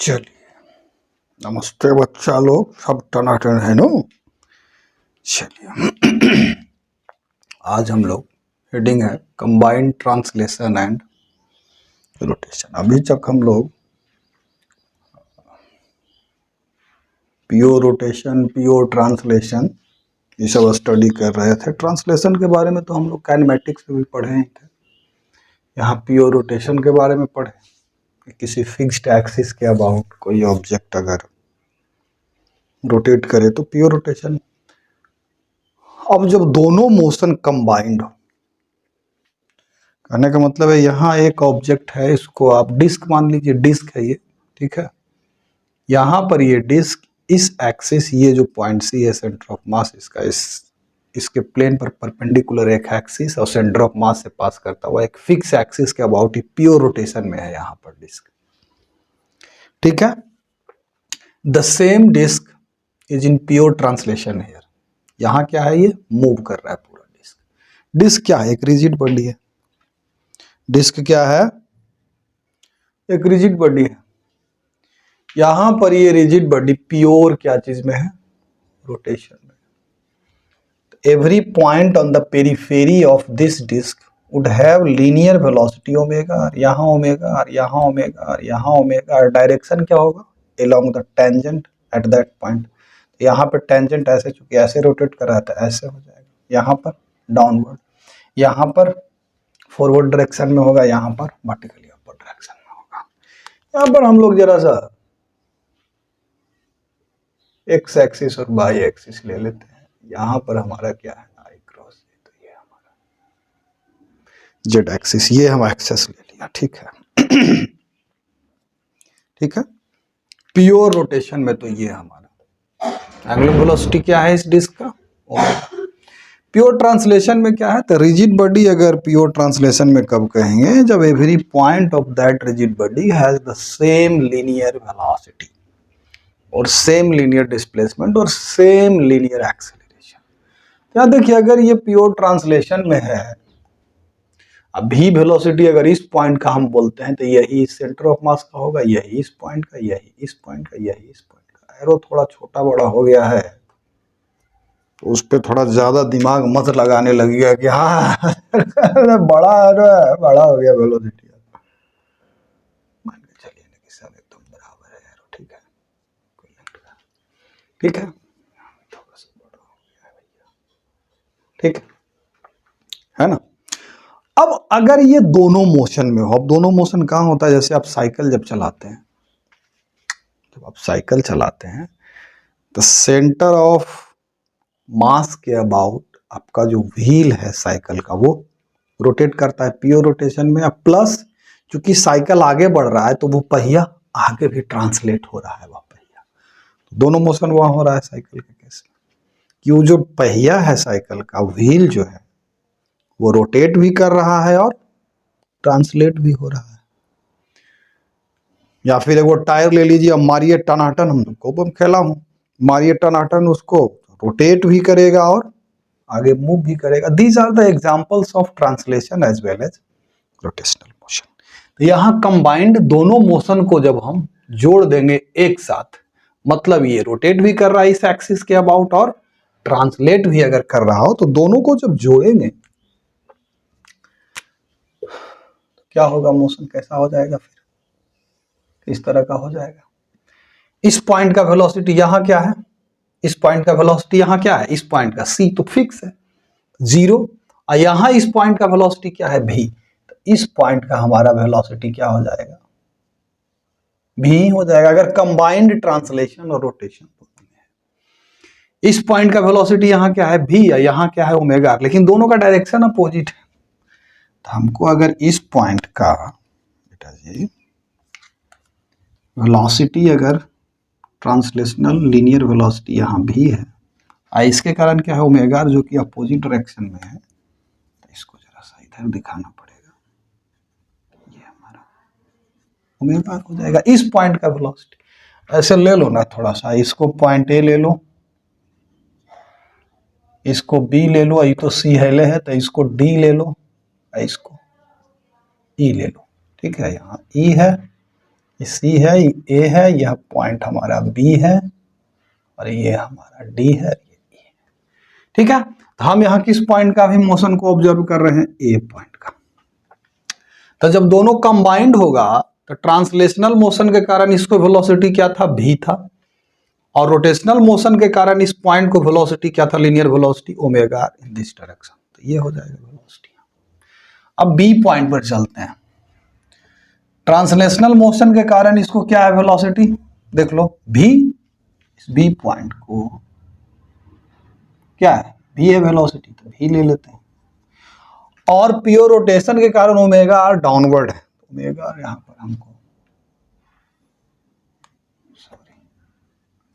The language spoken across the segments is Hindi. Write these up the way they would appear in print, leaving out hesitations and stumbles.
चलिए, नमस्ते बच्चा लोग, सब टनाटन है नो। चलिए आज हम लोग हेडिंग है कंबाइंड ट्रांसलेशन एंड रोटेशन। अभी तक हम लोग प्योर रोटेशन, प्योर ट्रांसलेशन ये सब स्टडी कर रहे थे। ट्रांसलेशन के बारे में तो हम लोग काइनेमेटिक्स में भी पढ़े ही थे। यहाँ प्योर रोटेशन के बारे में पढ़े कि किसी फिक्स्ड एक्सिस के अबाउट कोई ऑब्जेक्ट अगर रोटेट करे तो प्योर रोटेशन। अब जब दोनों मोशन कंबाइंड हो, कहने का मतलब है यहाँ एक ऑब्जेक्ट है, इसको आप डिस्क मान लीजिए, डिस्क है ये, ठीक है। यहाँ पर ये डिस्क, इस एक्सिस, ये जो पॉइंट सी है सेंटर ऑफ मास इसका, इसके प्लेन पर परपेंडिकुलर एक एक्सिस और सेंटर ऑफ मास से पास करता हुआ एक फिक्स एक्सिस के अबाउट ही प्योर रोटेशन में है यहाँ पर डिस्क, ठीक है। The same disc is in pure translation here. यहाँ क्या है, ये मूव कर रहा है पूरा डिस्क। डिस्क क्या है, एक रिजिड बॉडी है। डिस्क क्या है, एक रिजिड बॉडी है। यहां पर ये रिजिड बॉडी प्योर क्या चीज में है, रोटेशन में। Every point on the periphery of this disc would have linear velocity omega, यहाँ ओमेगा और यहाँ ओमेगा और यहाँ ओमेगा, और डायरेक्शन क्या होगा, along the tangent at that point. यहाँ पर टेंजेंट ऐसे, चूंकि ऐसे रोटेट कर रहा था, ऐसे हो जाएगा। यहाँ पर डाउनवर्ड, यहाँ पर फॉरवर्ड डायरेक्शन में होगा, यहाँ पर वर्टिकली अपवर्ड डायरेक्शन में होगा। यहाँ पर हम लोग जरा सा एक्स एक्सिस और वाई एक्सिस ले लेते हैं। यहाँ पर हमारा क्या है, आई क्रॉस, तो ये हमारा जेड एक्सिस, ये हम एक्सेस ले लिया, ठीक है। ठीक है, प्योर रोटेशन में तो ये हमारा एंगुलर वेलोसिटी क्या है इस डिस्क का, ओमेगा। प्योर ट्रांसलेशन में क्या है, तो रिजिड बॉडी अगर प्योर ट्रांसलेशन में कब कहेंगे, जब every point of that rigid body has the same linear velocity और सेम लीनियर डिस्प्लेसमेंट और सेम लीनियर एक्सेलरेशन। क्या देखिए, अगर ये प्योर ट्रांसलेशन में है, अभी वेलोसिटी अगर इस पॉइंट का हम बोलते हैं तो यही सेंटर ऑफ मास का होगा, यही इस पॉइंट का, यही इस पॉइंट का, यही इस पॉइंट का। एरो थोड़ा छोटा बड़ा हो गया है तो उस पर थोड़ा ज्यादा दिमाग मत लगाने लगेगा कि हाँ बड़ा एरो है, बड़ा हो गया वेलोसिटी, मान के चलिए ना कि सब एकदम बराबर है एरो, ठीक है, ठीक है, थोड़ा सा बड़ा हो गया है भैया, ठीक है ना। अब अगर ये दोनों मोशन में हो, अब दोनों मोशन कहाँ होता है, जैसे आप साइकिल जब चलाते हैं, जब आप साइकिल चलाते हैं तो सेंटर ऑफ मास के अबाउट आपका जो व्हील है साइकिल का, वो रोटेट करता है प्योर रोटेशन में। अब प्लस चूंकि साइकिल आगे बढ़ रहा है तो वो पहिया आगे भी ट्रांसलेट हो रहा है, वह पहिया, दोनों मोशन वहां हो रहा है साइकिल के केस में। कि जो पहिया है साइकिल का, व्हील जो है वो रोटेट भी कर रहा है और ट्रांसलेट भी हो रहा है। या फिर एक वो टायर ले लीजिए, अब मारिए टनाटन, हमको खेला हूं, मारिए टनाटन, उसको रोटेट भी करेगा और आगे मूव भी करेगा। These are the examples of translation as well as rotational motion. तो यहाँ कंबाइंड दोनों मोशन को जब हम जोड़ देंगे एक साथ, मतलब ये रोटेट भी कर रहा है इस एक्सिस के अबाउट और ट्रांसलेट भी अगर कर रहा हो, तो दोनों को जब जोड़ेंगे तो क्या होगा, मोशन कैसा हो जाएगा, फिर इस तरह का हो जाएगा। इस पॉइंट का वेलोसिटी यहाँ क्या है, इस पॉइंट का वेलोसिटी यहाँ क्या है, इस पॉइंट का c तो फिक्स है 0, और यहाँ इस पॉइंट का वेलोसिटी क्या है v, तो इस पॉइंट का हमारा वेलोसिटी क्या हो जाएगा, v हो जाएगा। अगर कंबाइंड ट्रांसलेशन और रोटेशन है, इस पॉइंट का वेलोसिटी यहाँ क्या है v, या यहाँ क्या है ओमेगा, लेकिन दोनों का डायरेक्शन अपोजिट है। तो हमको अगर इस पॉइंट का बेटा जी वेलोसिटी, अगर ट्रांसलेशनल लीनियर वेलोसिटी यहाँ भी है, इसके कारण क्या है ओमेगा, जो कि अपोजिट डायरेक्शन में है, तो इसको जरा सा इधर दिखाना पड़ेगा, ये हमारा ओमेगा हो जाएगा। इस पॉइंट का वेलोसिटी ऐसे ले लो ना, थोड़ा सा इसको पॉइंट ए ले लो, इसको बी ले लो, ये तो सी हेले है तो इसको डी ले लो, इसको ई ले लो, ठीक है। यहाँ ई है, सी है, ए है, यह पॉइंट हमारा बी है और ये हमारा डी है, ये है। ठीक है, तो हम यहाँ किस पॉइंट का भी मोशन को ऑब्जर्व कर रहे हैं, ए पॉइंट का। तो जब दोनों कंबाइंड होगा तो ट्रांसलेशनल मोशन के कारण इसको वेलोसिटी क्या था, भी था, और रोटेशनल मोशन के कारण इस पॉइंट को वेलोसिटी क्या था, linear velocity omega in this direction. तो ये हो जाएगा वेलोसिटी। अब बी पॉइंट पर चलते हैं। ट्रांसलेशनल मोशन के कारण इसको क्या है वेलोसिटी, देख लो भी, इस बी पॉइंट को क्या है, भी है वेलोसिटी, तो भी ले लेते हैं। और प्योर रोटेशन के कारण ओमेगा आर डाउनवर्ड है, ओमेगा आर यहां पर हमको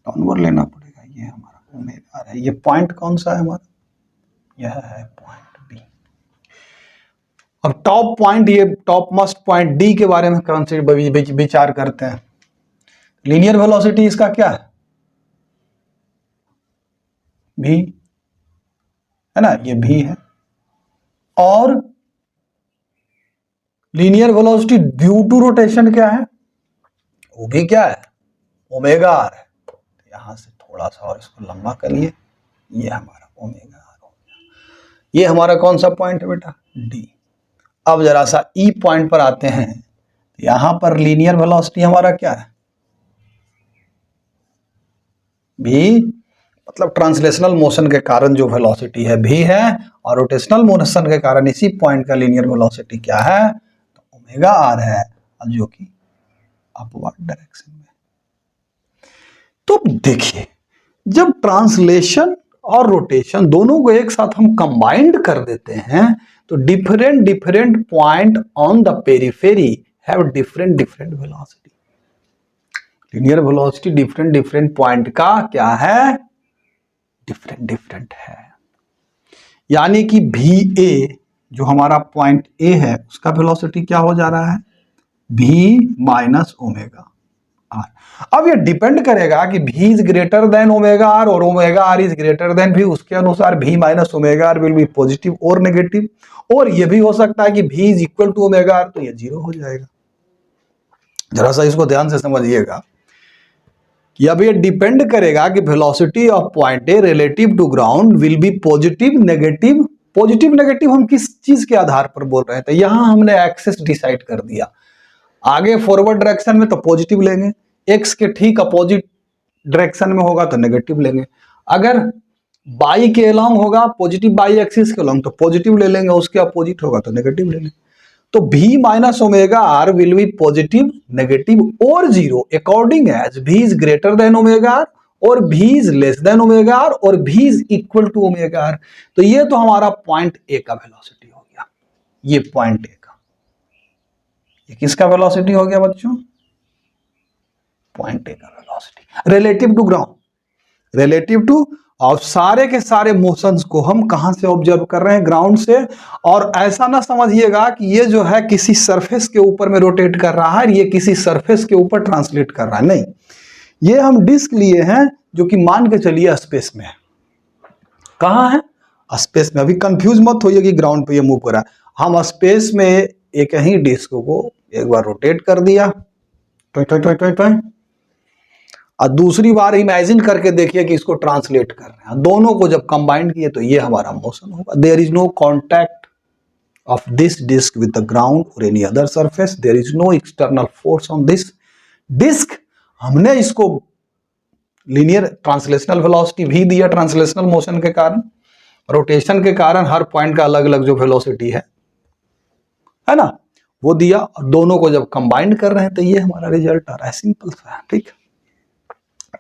डाउनवर्ड लेना पड़ेगा, ये हमारा ओमेगा आर है। ये पॉइंट कौन सा है हमारा, यह है पॉइंट बी। अब टॉप पॉइंट, ये टॉप मोस्ट पॉइंट डी के बारे में विचार करते हैं। लीनियर वेलोसिटी इसका क्या है, भी है ना, ये भी है, और linear velocity due to rotation क्या है, वो भी क्या है, ओमेगा आर है। तो यहां से थोड़ा सा और इसको लंबा करिए, ये हमारा ओमेगा आर हो गया। ये हमारा कौन सा पॉइंट है बेटा, डी। अब जरा सा ई पॉइंट पर आते हैं। यहां पर लीनियर वेलोसिटी हमारा क्या है, भी, मतलब ट्रांसलेशनल मोशन के कारण जो वेलोसिटी है भी है, और रोटेशनल मोशन के कारण इसी पॉइंट का लीनियर वेलोसिटी क्या है, तो ओमेगा आर है, जो कि अपवर्ड डायरेक्शन में। तो देखिए, जब ट्रांसलेशन और रोटेशन दोनों को एक साथ हम कंबाइंड कर देते हैं तो different different point on the periphery have different different velocity. Linear velocity different different point का क्या है, डिफरेंट डिफरेंट है। यानी कि भी ए जो हमारा पॉइंट ए है उसका वेलोसिटी क्या हो जा रहा है, भी माइनस ओमेगा आर। अब ये डिपेंड करेगा कि v is greater than omega r और omega r is greater than v, उसके अनुसार v minus omega r will be positive और नेगेटिव। और ये भी हो सकता है कि v is equal to omega r, तो ये जीरो हो जाएगा। जरा सा इसको ध्यान से समझिएगा कि अब ये डिपेंड करेगा कि velocity of point A relative to ground will be positive negative. Positive negative हम किस चीज के आधार पर बोल रहे थे, यहां हमने एक्सेस डिसाइड कर दिया। आगे फॉरवर्ड डायरेक्शन में तो पॉजिटिव लेंगे, एक्स के ठीक अपोजिट डायरेक्शन में होगा तो नेगेटिव लेंगे। अगर बाई के अलोंग होगा, पॉजिटिव बाई एक्सिस के अलोंग, तो पॉजिटिव ले लेंगे, उसके अपोजिट होगा तो नेगेटिव ले लेंगे। तो v minus omega r will be positive negative और zero according as v is greater than omega r और v is less than omega r और v is equal to omega r. तो ये तो हमारा पॉइंट ए का वेलोसिटी हो गया, ये पॉइंट ए का। ये किसका वेलोसिटी हो गया बच्चों, पॉइंट ए का velocity relative to ground. Relative to, और सारे के सारे मोशंस को हम कहां से ऑब्जर्व कर रहे हैं, ग्राउंड से। और ऐसा ना समझिएगा कि ये जो है किसी सरफेस के ऊपर में रोटेट कर रहा है, ये किसी सरफेस के ऊपर ट्रांसलेट कर रहा है, नहीं। ये हम डिस्क लिए हैं जो कि मान के चलिए स्पेस में है। कहां है, स्पेस में। अभी कंफ्यूज मत होइए कि ग्राउंड पे ये मूव कर रहा है, हम स्पेस में एक ही डिस्क को एक बार रोटेट कर दिया और दूसरी बार इमेजिन करके देखिए कि इसको ट्रांसलेट कर रहे हैं। दोनों को जब कंबाइंड किए तो ये हमारा मोशन होगा। There is no contact of this disc with the ground और any other surface, there is no external force on this disc. हमने इसको लीनियर ट्रांसलेशनल वेलोसिटी भी दिया ट्रांसलेशनल मोशन के कारण, रोटेशन के कारण हर पॉइंट का अलग अलग जो वेलोसिटी है ना, वो दिया। और दोनों को जब कंबाइंड कर रहे हैं तो ये हमारा रिजल्ट आ रहा है, सिंपल सा है, ठीक।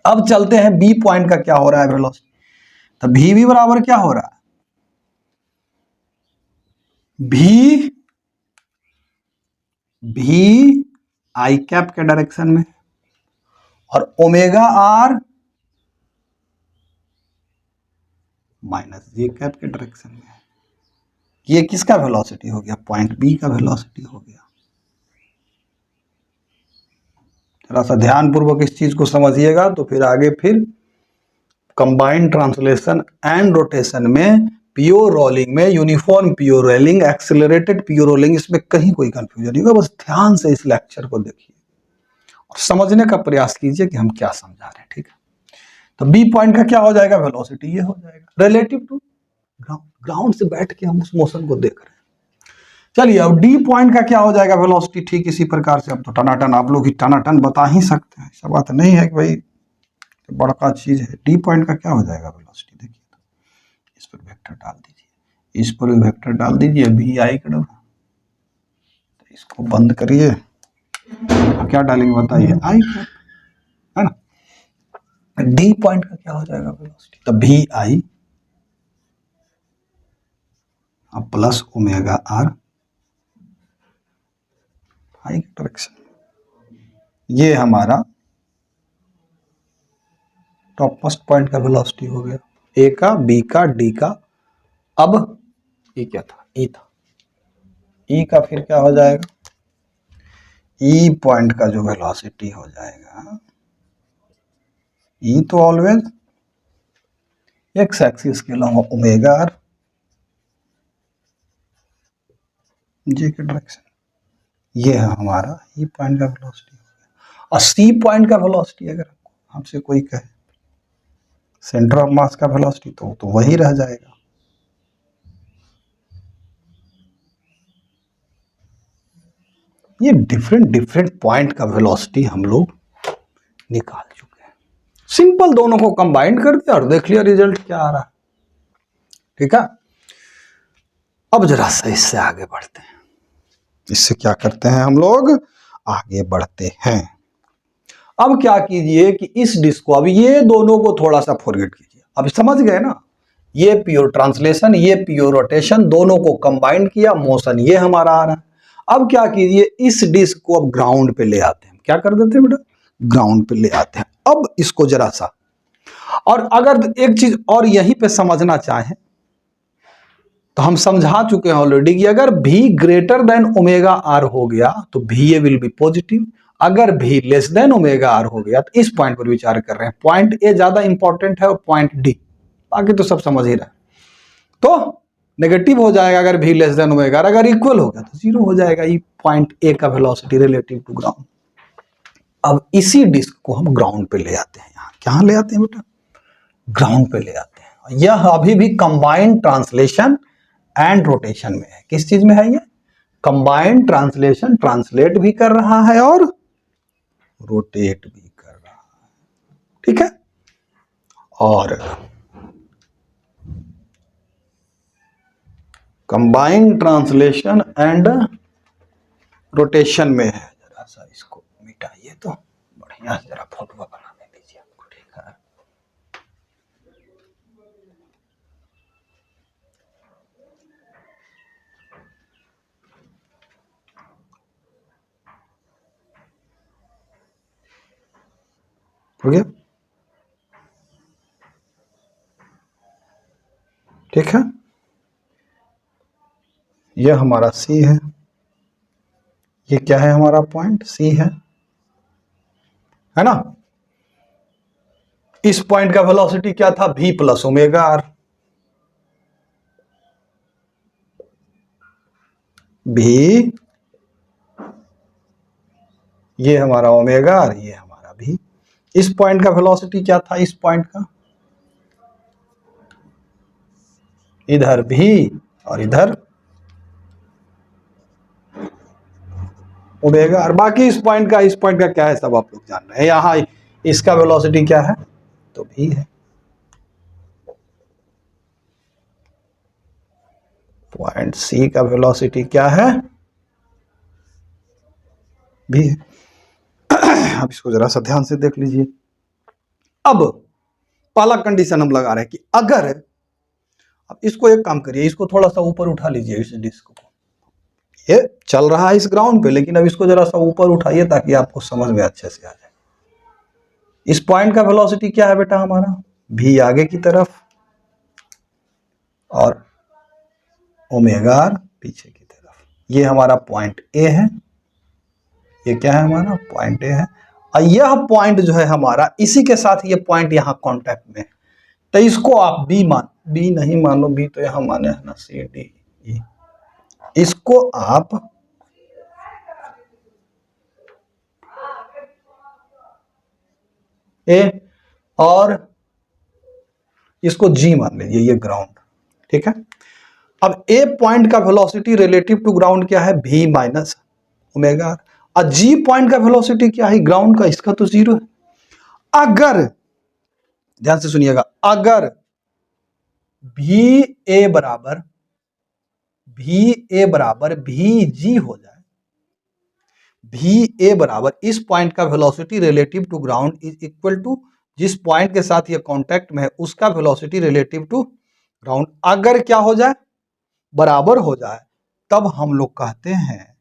अब चलते हैं बी पॉइंट का क्या हो रहा है वेलोसिटी। तो भी बराबर क्या हो रहा है, भी आई कैप के डायरेक्शन में और omega r minus J cap के डायरेक्शन में। ये किसका वेलोसिटी हो गया, पॉइंट बी का वेलोसिटी हो गया। थोड़ा सा ध्यान पूर्वक इस चीज को समझिएगा तो फिर आगे फिर कंबाइंड ट्रांसलेशन एंड रोटेशन में, प्योर रोलिंग में, uniform pure rolling, accelerated pure rolling, इसमें कहीं कोई कंफ्यूजन नहीं होगा। बस ध्यान से इस लेक्चर को देखिए और समझने का प्रयास कीजिए कि हम क्या समझा रहे हैं, ठीक है। तो बी पॉइंट का क्या हो जाएगा, वेलोसिटी ये हो जाएगा रिलेटिव टू ग्राउंड। ग्राउंड से बैठ के हम उस मोशन को देख रहे हैं। चलिए अब डी पॉइंट का क्या हो जाएगा वेलोसिटी, ठीक इसी प्रकार से। अब तो टनाटन आप लोग ही टनाटन बता ही सकते हैं, ऐसा बात नहीं है कि भाई बड़का चीज है। डी पॉइंट का क्या हो जाएगा वेलोसिटी, देखिए तो इस पर वेक्टर डाल दीजिए, इस पर भी वेक्टर डाल दीजिए, वी आई का डबल, तो इसको बंद करिए, क्या डालेंगे बताइए, आई है ना। डी पॉइंट का क्या हो जाएगा वेलोसिटी, तो v i plus omega are, i की डायरेक्शन, ये हमारा टॉप फर्स्ट पॉइंट का वेलोसिटी हो गया, ए का, बी का, डी का। अब ये क्या था, ई था, ई का फिर क्या हो जाएगा, ई पॉइंट का जो वेलोसिटी हो जाएगा, ई तो ऑलवेज एक्स एक्सिस के लॉन्ग ओमेगा आर, जे के डायरेक्शन, ये है हमारा ई पॉइंट का वेलोसिटी। और सी पॉइंट का वेलोसिटी अगर हमसे कोई कहे सेंटर ऑफ मास का वेलोसिटी, तो वही रह जाएगा। ये डिफरेंट डिफरेंट पॉइंट का वेलोसिटी हम लोग निकाल चुके हैं। सिंपल दोनों को कंबाइन कर दिया और देख लिया रिजल्ट क्या आ रहा है, ठीक है। अब जरा सा इससे आगे बढ़ते हैं, इससे क्या करते हैं हम लोग, आगे बढ़ते हैं। अब क्या कीजिए कि इस डिस्क को, अब ये दोनों को थोड़ा सा फॉरगेट कीजिए, अब समझ गए ना, ये प्योर ट्रांसलेशन, ये प्योर रोटेशन, दोनों को कंबाइन किया, मोशन ये हमारा आ रहा है। अब क्या कीजिए, इस डिस्क को अब ग्राउंड पे ले आते हैं, क्या कर देते हैं बेटा, ग्राउंड पे ले आते हैं। अब इसको जरा सा, और अगर एक चीज और यहीं पे समझना चाहें तो हम समझा चुके हैं ऑलरेडी कि अगर v greater than omega r हो गया तो va विल बी पॉजिटिव, अगर v less than omega r हो गया तो इस पॉइंट पर विचार कर रहे हैं। पॉइंट ए ज्यादा इंपॉर्टेंट है और पॉइंट डी, बाकी तो सब समझ ही रहे हैं। तो नेगेटिव हो जाएगा अगर v less than omega are, अगर इक्वल हो गया तो जीरो हो जाएगा ई पॉइंट ए का वेलोसिटी रिलेटिव टू ग्राउंड। अब इसी डिस्क को हम ग्राउंड पे ले आते हैं, यहाँ क्या ले आते हैं बेटा, ग्राउंड पे ले आते हैं। यह अभी भी कंबाइंड ट्रांसलेशन एंड रोटेशन में है। किस चीज में है ये, कंबाइंड ट्रांसलेशन, ट्रांसलेट भी कर रहा है और रोटेट भी कर रहा है, ठीक है। और कंबाइंड ट्रांसलेशन एंड रोटेशन में है। जरा सा इसको मिटाइए तो बढ़िया से जरा फोटो बनाने दीजिए आपको, ठीक है। हो गया, ठीक है। यह हमारा सी है, ये क्या है हमारा पॉइंट सी है ना। इस पॉइंट का वेलोसिटी क्या था, v प्लस ओमेगा आर, भी ये हमारा ओमेगा आर, ये हमारा भी। इस पॉइंट का वेलोसिटी क्या था, इस पॉइंट का, इधर भी और इधर ओमेगा आर। बाकी इस पॉइंट का क्या है सब आप लोग जान रहे हैं। यहां इसका वेलोसिटी क्या है, तो भी है। पॉइंट सी का वेलोसिटी क्या है, भी है। अब इसको जरा सा ध्यान से देख लीजिए। अब पहला कंडीशन हम लगा रहे हैं कि अगर, अब इसको एक काम करिए, इसको थोड़ा सा ऊपर उठा लीजिए, इस डिस्क को, ये चल रहा है इस ग्राउंड पे, लेकिन अब इसको जरा सा ऊपर उठाइए ताकि आपको समझ में अच्छे से आ जाए। इस पॉइंट का वेलोसिटी क्या है बेटा हमारा, भी आगे की तरफ और ओमेगा आर पीछे की तरफ। ये हमारा पॉइंट ए है, ये क्या है हमारा पॉइंट ए है। और यह पॉइंट जो है हमारा, इसी के साथ ये पॉइंट यहां कांटेक्ट में है, तो इसको आप बी बी नहीं मान लो, बी तो यहां माने है ना, सी डी ई। इसको आप ए, और इसको जी मान लीजिए, ये ग्राउंड, ठीक है। अब ए पॉइंट का वेलोसिटी रिलेटिव टू ग्राउंड क्या है, v माइनस ओमेगा आर, और जी पॉइंट का वेलोसिटी क्या है ग्राउंड का, इसका तो जीरो है। अगर, ध्यान से सुनिएगा, अगर भी ए बराबर भी जी हो जाए, भी ए बराबर इस पॉइंट का velocity relative to ground is equal to जिस पॉइंट के साथ ये कांटेक्ट में है उसका वेलोसिटी रिलेटिव टू ग्राउंड, अगर क्या हो जाए, बराबर हो जाए, तब हम लोग कहते हैं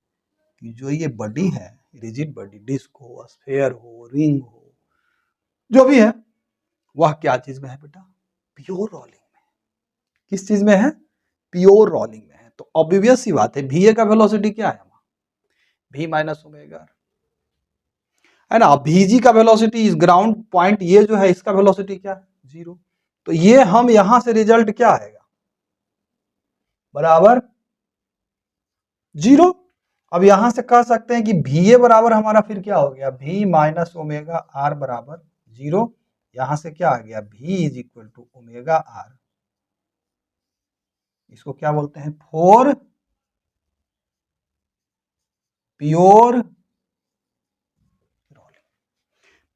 कि जो ये बॉडी है, रिजिड बॉडी, डिस्क हो, स्फीयर हो, रिंग हो, जो भी है, वह क्या चीज में है बेटा, प्योर रोलिंग में। किस चीज में है, प्योर रोलिंग में है। तो ऑब्वियस सी बात है, वी ए का वेलोसिटी क्या है, v माइनस ओमेगा, है ना। भीजी का वेलोसिटी इस ग्राउंड पॉइंट, ये जो है इसका वेलोसिटी क्या है, जीरो। तो ये हम यहां से रिजल्ट क्या आएगा, बराबर जीरो। अब यहां से कह सकते हैं कि भी ए बराबर हमारा फिर क्या हो गया, v माइनस ओमेगा आर बराबर जीरो। यहां से क्या आ गया, v is equal to omega r, इसको क्या बोलते हैं, फॉर प्योर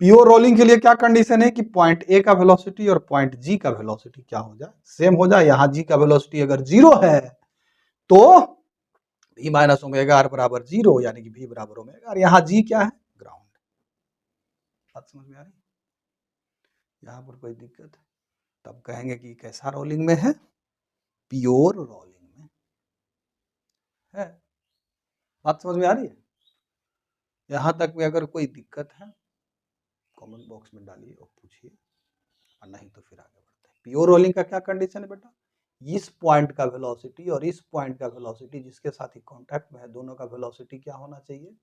प्योर रोलिंग के लिए क्या कंडीशन है कि पॉइंट ए का वेलोसिटी और पॉइंट जी का वेलोसिटी क्या हो जाए, सेम हो जाए। यहां जी का वेलोसिटी अगर जीरो है तो v माइनस ओमेगा आर बराबर जीरो, यानी कि v बराबर ओमेगा आर। यहां जी क्या है, ग्राउंड। बात समझ में आ रही, यहां पर कोई दिक्कत है तब कहेंगे कि कैसा रोलिंग में है, प्योर रोलिंग में है। बात समझ में आ रही है, यहां तक में अगर कोई दिक्कत है कमेंट बॉक्स में डालिए और पूछिए, और नहीं तो फिर आगे बढ़ते हैं। प्योर रोलिंग का क्या कंडीशन है बेटा, इस पॉइंट का वेलोसिटी और इस पॉइंट का वेलोसिटी जिसके साथ ही कांटेक्ट में है, दोनों का वेलोसिटी क्या होना चाहिए,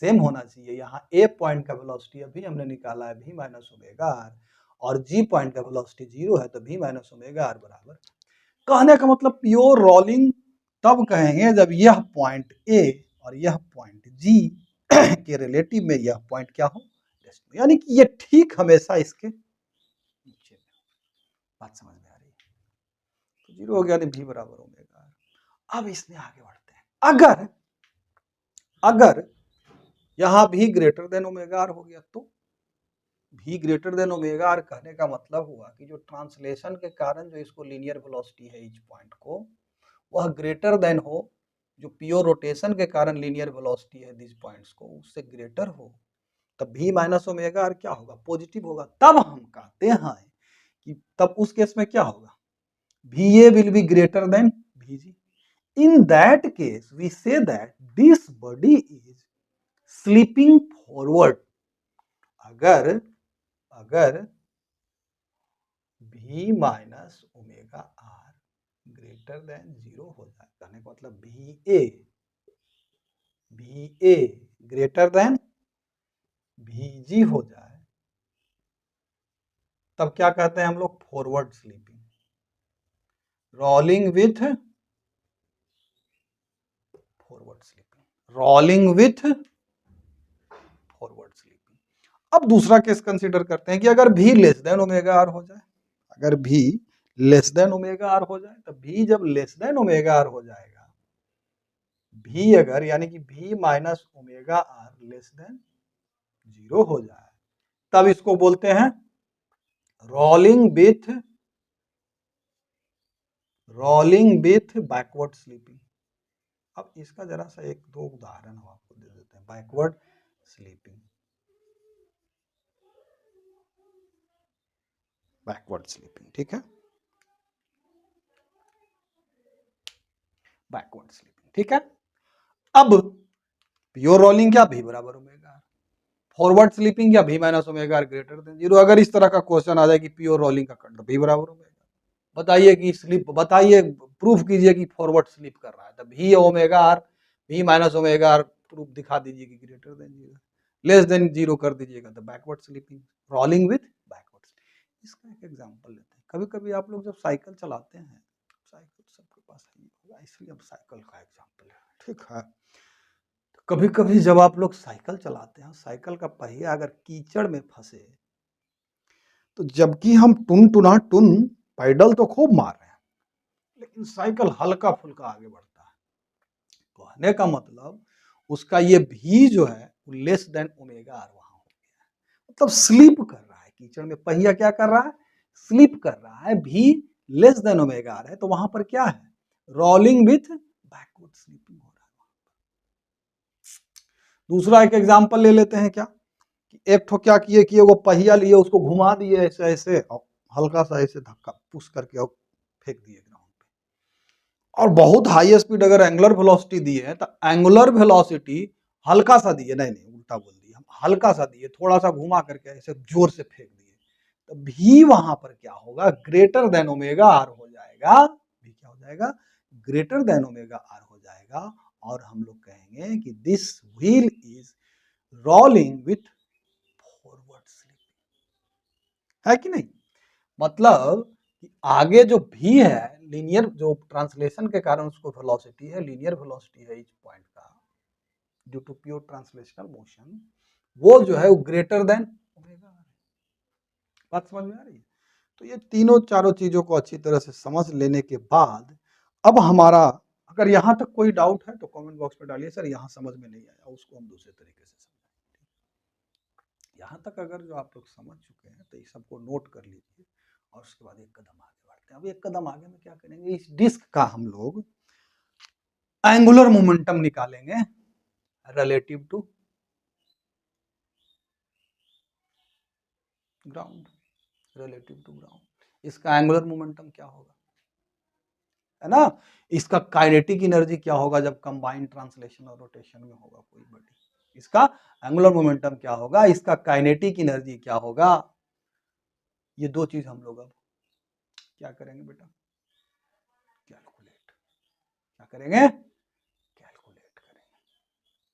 सेम होना चाहिए। यहाँ ए पॉइंट का वेलोसिटी अभी हमने निकाला है v माइनस ओमेगा आर, और जी पॉइंट का वेलोसिटी जीरो है, तो v माइनस ओमेगा आर बराबर। कहने का मतलब प्योर रोलिंग तब कहेंगे जब यह पॉइंट ए और यह पॉइंट जी के रिलेटिव में यह पॉइंट क्या हो, यानी कि ये ठीक हमेशा इसके नीचे। बात समझ में आ रही है, तो जीरो हो गया, भी बराबर ओमेगा आर। अब इसमें आगे बढ़ते हैं, अगर अगर यहां भी ग्रेटर देन ओमेगा आर हो गया, तो भी ग्रेटर देन ओमेगा आर कहने का मतलब हुआ कि जो ट्रांसलेशन के कारण जो इसको लीनियर वेलोसिटी है इच पॉइंट को, वह ग्रेटर देन हो, जो प्योर रोटेशन के कारण लीनियर वेलोसिटी है दिस पॉइंट्स को, उससे ग्रेटर हो, तब भी माइनस ओमेगा आर क्या होगा, पॉजिटिव होगा। तब हम कहते हैं कि तब उस केस में क्या होगा, v A will be greater than v G. In that case we say that this body is slipping forward. अगर अगर v minus omega r greater than zero हो जाए, कहने का मतलब भी ए ग्रेटर देन भी जी हो जाए, तब क्या कहते हैं हम लोग, forward sleeping, rolling with forward sleeping, rolling with forward sleeping. अब दूसरा केस कंसीडर करते हैं कि अगर भी लेस देन ओमेगा आर हो जाए, अगर भी लेस देन ओमेगा आर हो जाए, तो भी जब लेस देन ओमेगा आर हो जाएगा, भी अगर यानी कि v minus omega r less than zero हो जाए, तब इसको बोलते हैं रोलिंग विथ बैकवर्ड स्लीपिंग। अब इसका जरा सा एक दो उदाहरण हम आपको दे देते हैं, बैकवर्ड स्लीपिंग, बैकवर्ड स्लीपिंग, ठीक है, बैकवर्ड स्लीपिंग, ठीक है। अब प्योर रोलिंग क्या, भी बराबर ओमेगा आर, फॉरवर्ड स्लीपिंग क्या, v minus omega r greater than zero. अगर इस तरह का क्वेश्चन आ जाए कि प्योर रोलिंग का कंडक्टर भी बराबर ओमेगा, बताइए कि स्लिप, बताइए प्रूफ कीजिए कि फॉरवर्ड स्लिप कर रहा है, तो v omega r, v minus omega r, proof दिखा दीजिए कि greater than zero, less than zero कर दीजिएगा, तो backward slipping, rolling with backward. इसका एक एग्जांपल लेते हैं। कभी कभी आप लोग जब साइकिल चलाते हैं, साइकिल सबके पास है होगा, इसलिए अब साइकिल का एग्जांपल है, ठीक है। कभी कभी जब आप लोग साइकिल चलाते हैं, साइकिल का पहिया अगर कीचड़ में फंसे, तो जबकि हम टुन टुना टुन पैडल तो खूब मार रहे हैं, लेकिन साइकिल हल्का फुल्का आगे बढ़ता है। कहने का मतलब उसका ये भी जो है लेस देन ओमेगा आर वहां हो गया है, मतलब स्लिप कर रहा है कीचड़ में। पहिया क्या कर रहा है? स्लिप कर रहा है। भी लेस देन ओमेगा आर है, तो वहां पर क्या है? रोलिंग विथ बैकवर्ड स्लिपिंग हो रहा है। दूसरा एक एग्जांपल ले लेते हैं। क्या कि एक ठो क्या किए कि वो पहिया लिए, उसको घुमा दिए ऐसे ऐसे और हल्का सा ऐसे धक्का पुश करके और फेंक दिए ग्राउंड पे। और बहुत हाई स्पीड अगर एंगुलर वेलोसिटी दिए है तो एंगुलर वेलोसिटी हल्का सा दिए, नहीं नहीं उल्टा बोल दिया, हम हल्का सा दिए, थोड़ा सा घुमा करके ऐसे जोर से फेंक दिए, तो भी वहां पर क्या होगा? ग्रेटर देन ओमेगा आर हो जाएगा। भी क्या हो जाएगा? ग्रेटर देन ओमेगा आर हो जाएगा। और हम लोग कहेंगे कि this wheel is rolling with forward slipping, है कि नहीं? मतलब कि आगे जो भी है, लीनियर जो ट्रांसलेशन के कारण उसको वेलोसिटी है, लीनियर वेलोसिटी है इच पॉइंट का, due to pure translational motion, वो जो है वो ग्रेटर देन ओमेगा। बात समझ में आ रही है? तो ये तीनों चारों चीजों को अच्छी तरह से समझ लेने के बाद अब हमारा, अगर यहां तक कोई डाउट है तो कमेंट बॉक्स में डालिए, सर यहां समझ में नहीं आया, उसको हम दूसरे तरीके से समझेंगे। यहां तक अगर जो आप लोग समझ चुके हैं तो ये सबको नोट कर लीजिए और उसके बाद एक कदम आगे बढ़ते हैं। अब एक कदम आगे में क्या करेंगे? इस डिस्क का हम लोग एंगुलर मोमेंटम निकालेंगे relative to ground. Relative to ground इसका एंगुलर मोमेंटम क्या होगा, है ना? इसका काइनेटिक एनर्जी क्या होगा जब कंबाइंड ट्रांसलेशन और रोटेशन में होगा कोई बॉडी? इसका एंगुलर मोमेंटम क्या होगा, इसका काइनेटिक एनर्जी क्या होगा? ये दो चीज हम लोग अब क्या करेंगे बेटा? कैलकुलेट। क्या करेंगे? कैलकुलेट करेंगे।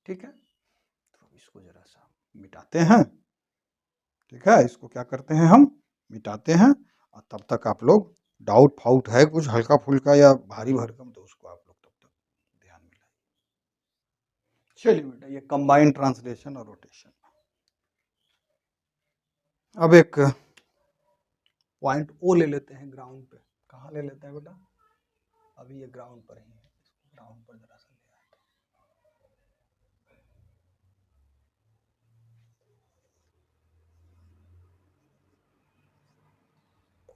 ठीक है, तो इसको जरा सा मिटाते हैं। ठीक है, इसको क्या करते हैं? हम मिटाते हैं। और तब तक आप लोग डाउट फाउट है कुछ हल्का फुल्का या भारी भरकम, तो उसको आप लोग तब तक ध्यान में लाइए। चलिए बेटा, ये कंबाइंड ट्रांसलेशन और रोटेशन। अब एक पॉइंट ओ ले लेते हैं ग्राउंड पे। कहाँ ले लेते हैं बेटा? अभी ये ग्राउंड पर ही है, ग्राउंड पर जरा सा ले आते हैं।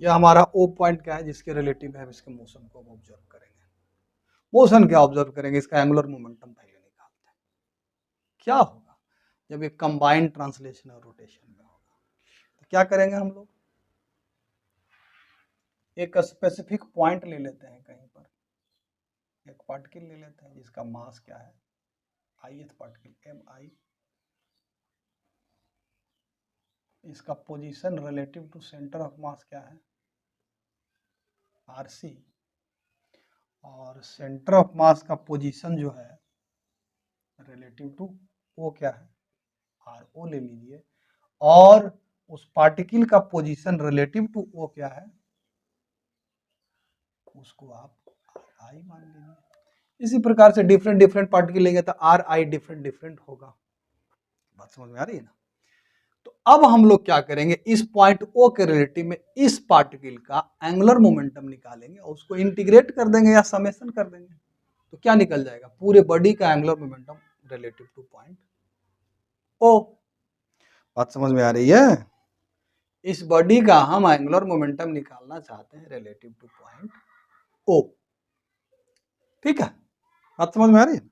यह हमारा ओ पॉइंट क्या है जिसके रिलेटिव है इसके मोशन को ऑब्जर्व करेंगे। मोशन क्या ऑब्जर्व करेंगे? इसका एंगुलर मोमेंटम पहले निकालते हैं। क्या होगा जब ये कंबाइंड ट्रांसलेशन और रोटेशन में होगा? तो क्या करेंगे हम लोग? एक स्पेसिफिक पॉइंट ले लेते हैं कहीं पर, एक पार्टिकल ले लेते हैं जिसका मास क्या है? ith particle m i. इसका position relative to centre of mass क्या है? R c. और सेंटर ऑफ मास का पोजीशन जो है रिलेटिव टू ओ क्या है? आर ओ ले लीजिए। और उस पार्टिकल का पोजीशन रिलेटिव टू ओ क्या है? उसको आप आर आई मान लीजिए। इसी प्रकार से डिफरेंट डिफरेंट पार्टिकल लेंगे तो आर आई डिफरेंट डिफरेंट होगा। बात समझ में आ रही है ना? तो अब हम लोग क्या करेंगे? इस पॉइंट ओ के रिलेटिव में इस पार्टिकल का एंगुलर मोमेंटम निकालेंगे और उसको इंटीग्रेट कर देंगे या समेशन कर देंगे। तो क्या निकल जाएगा? पूरे बॉडी का angular momentum relative to point O. बात समझ में आ रही है? इस बॉडी का हम एंगुलर मोमेंटम निकालना चाहते हैं रिलेटिव टू पॉइंट ओ। ठीक है, बात समझ में आ रही है?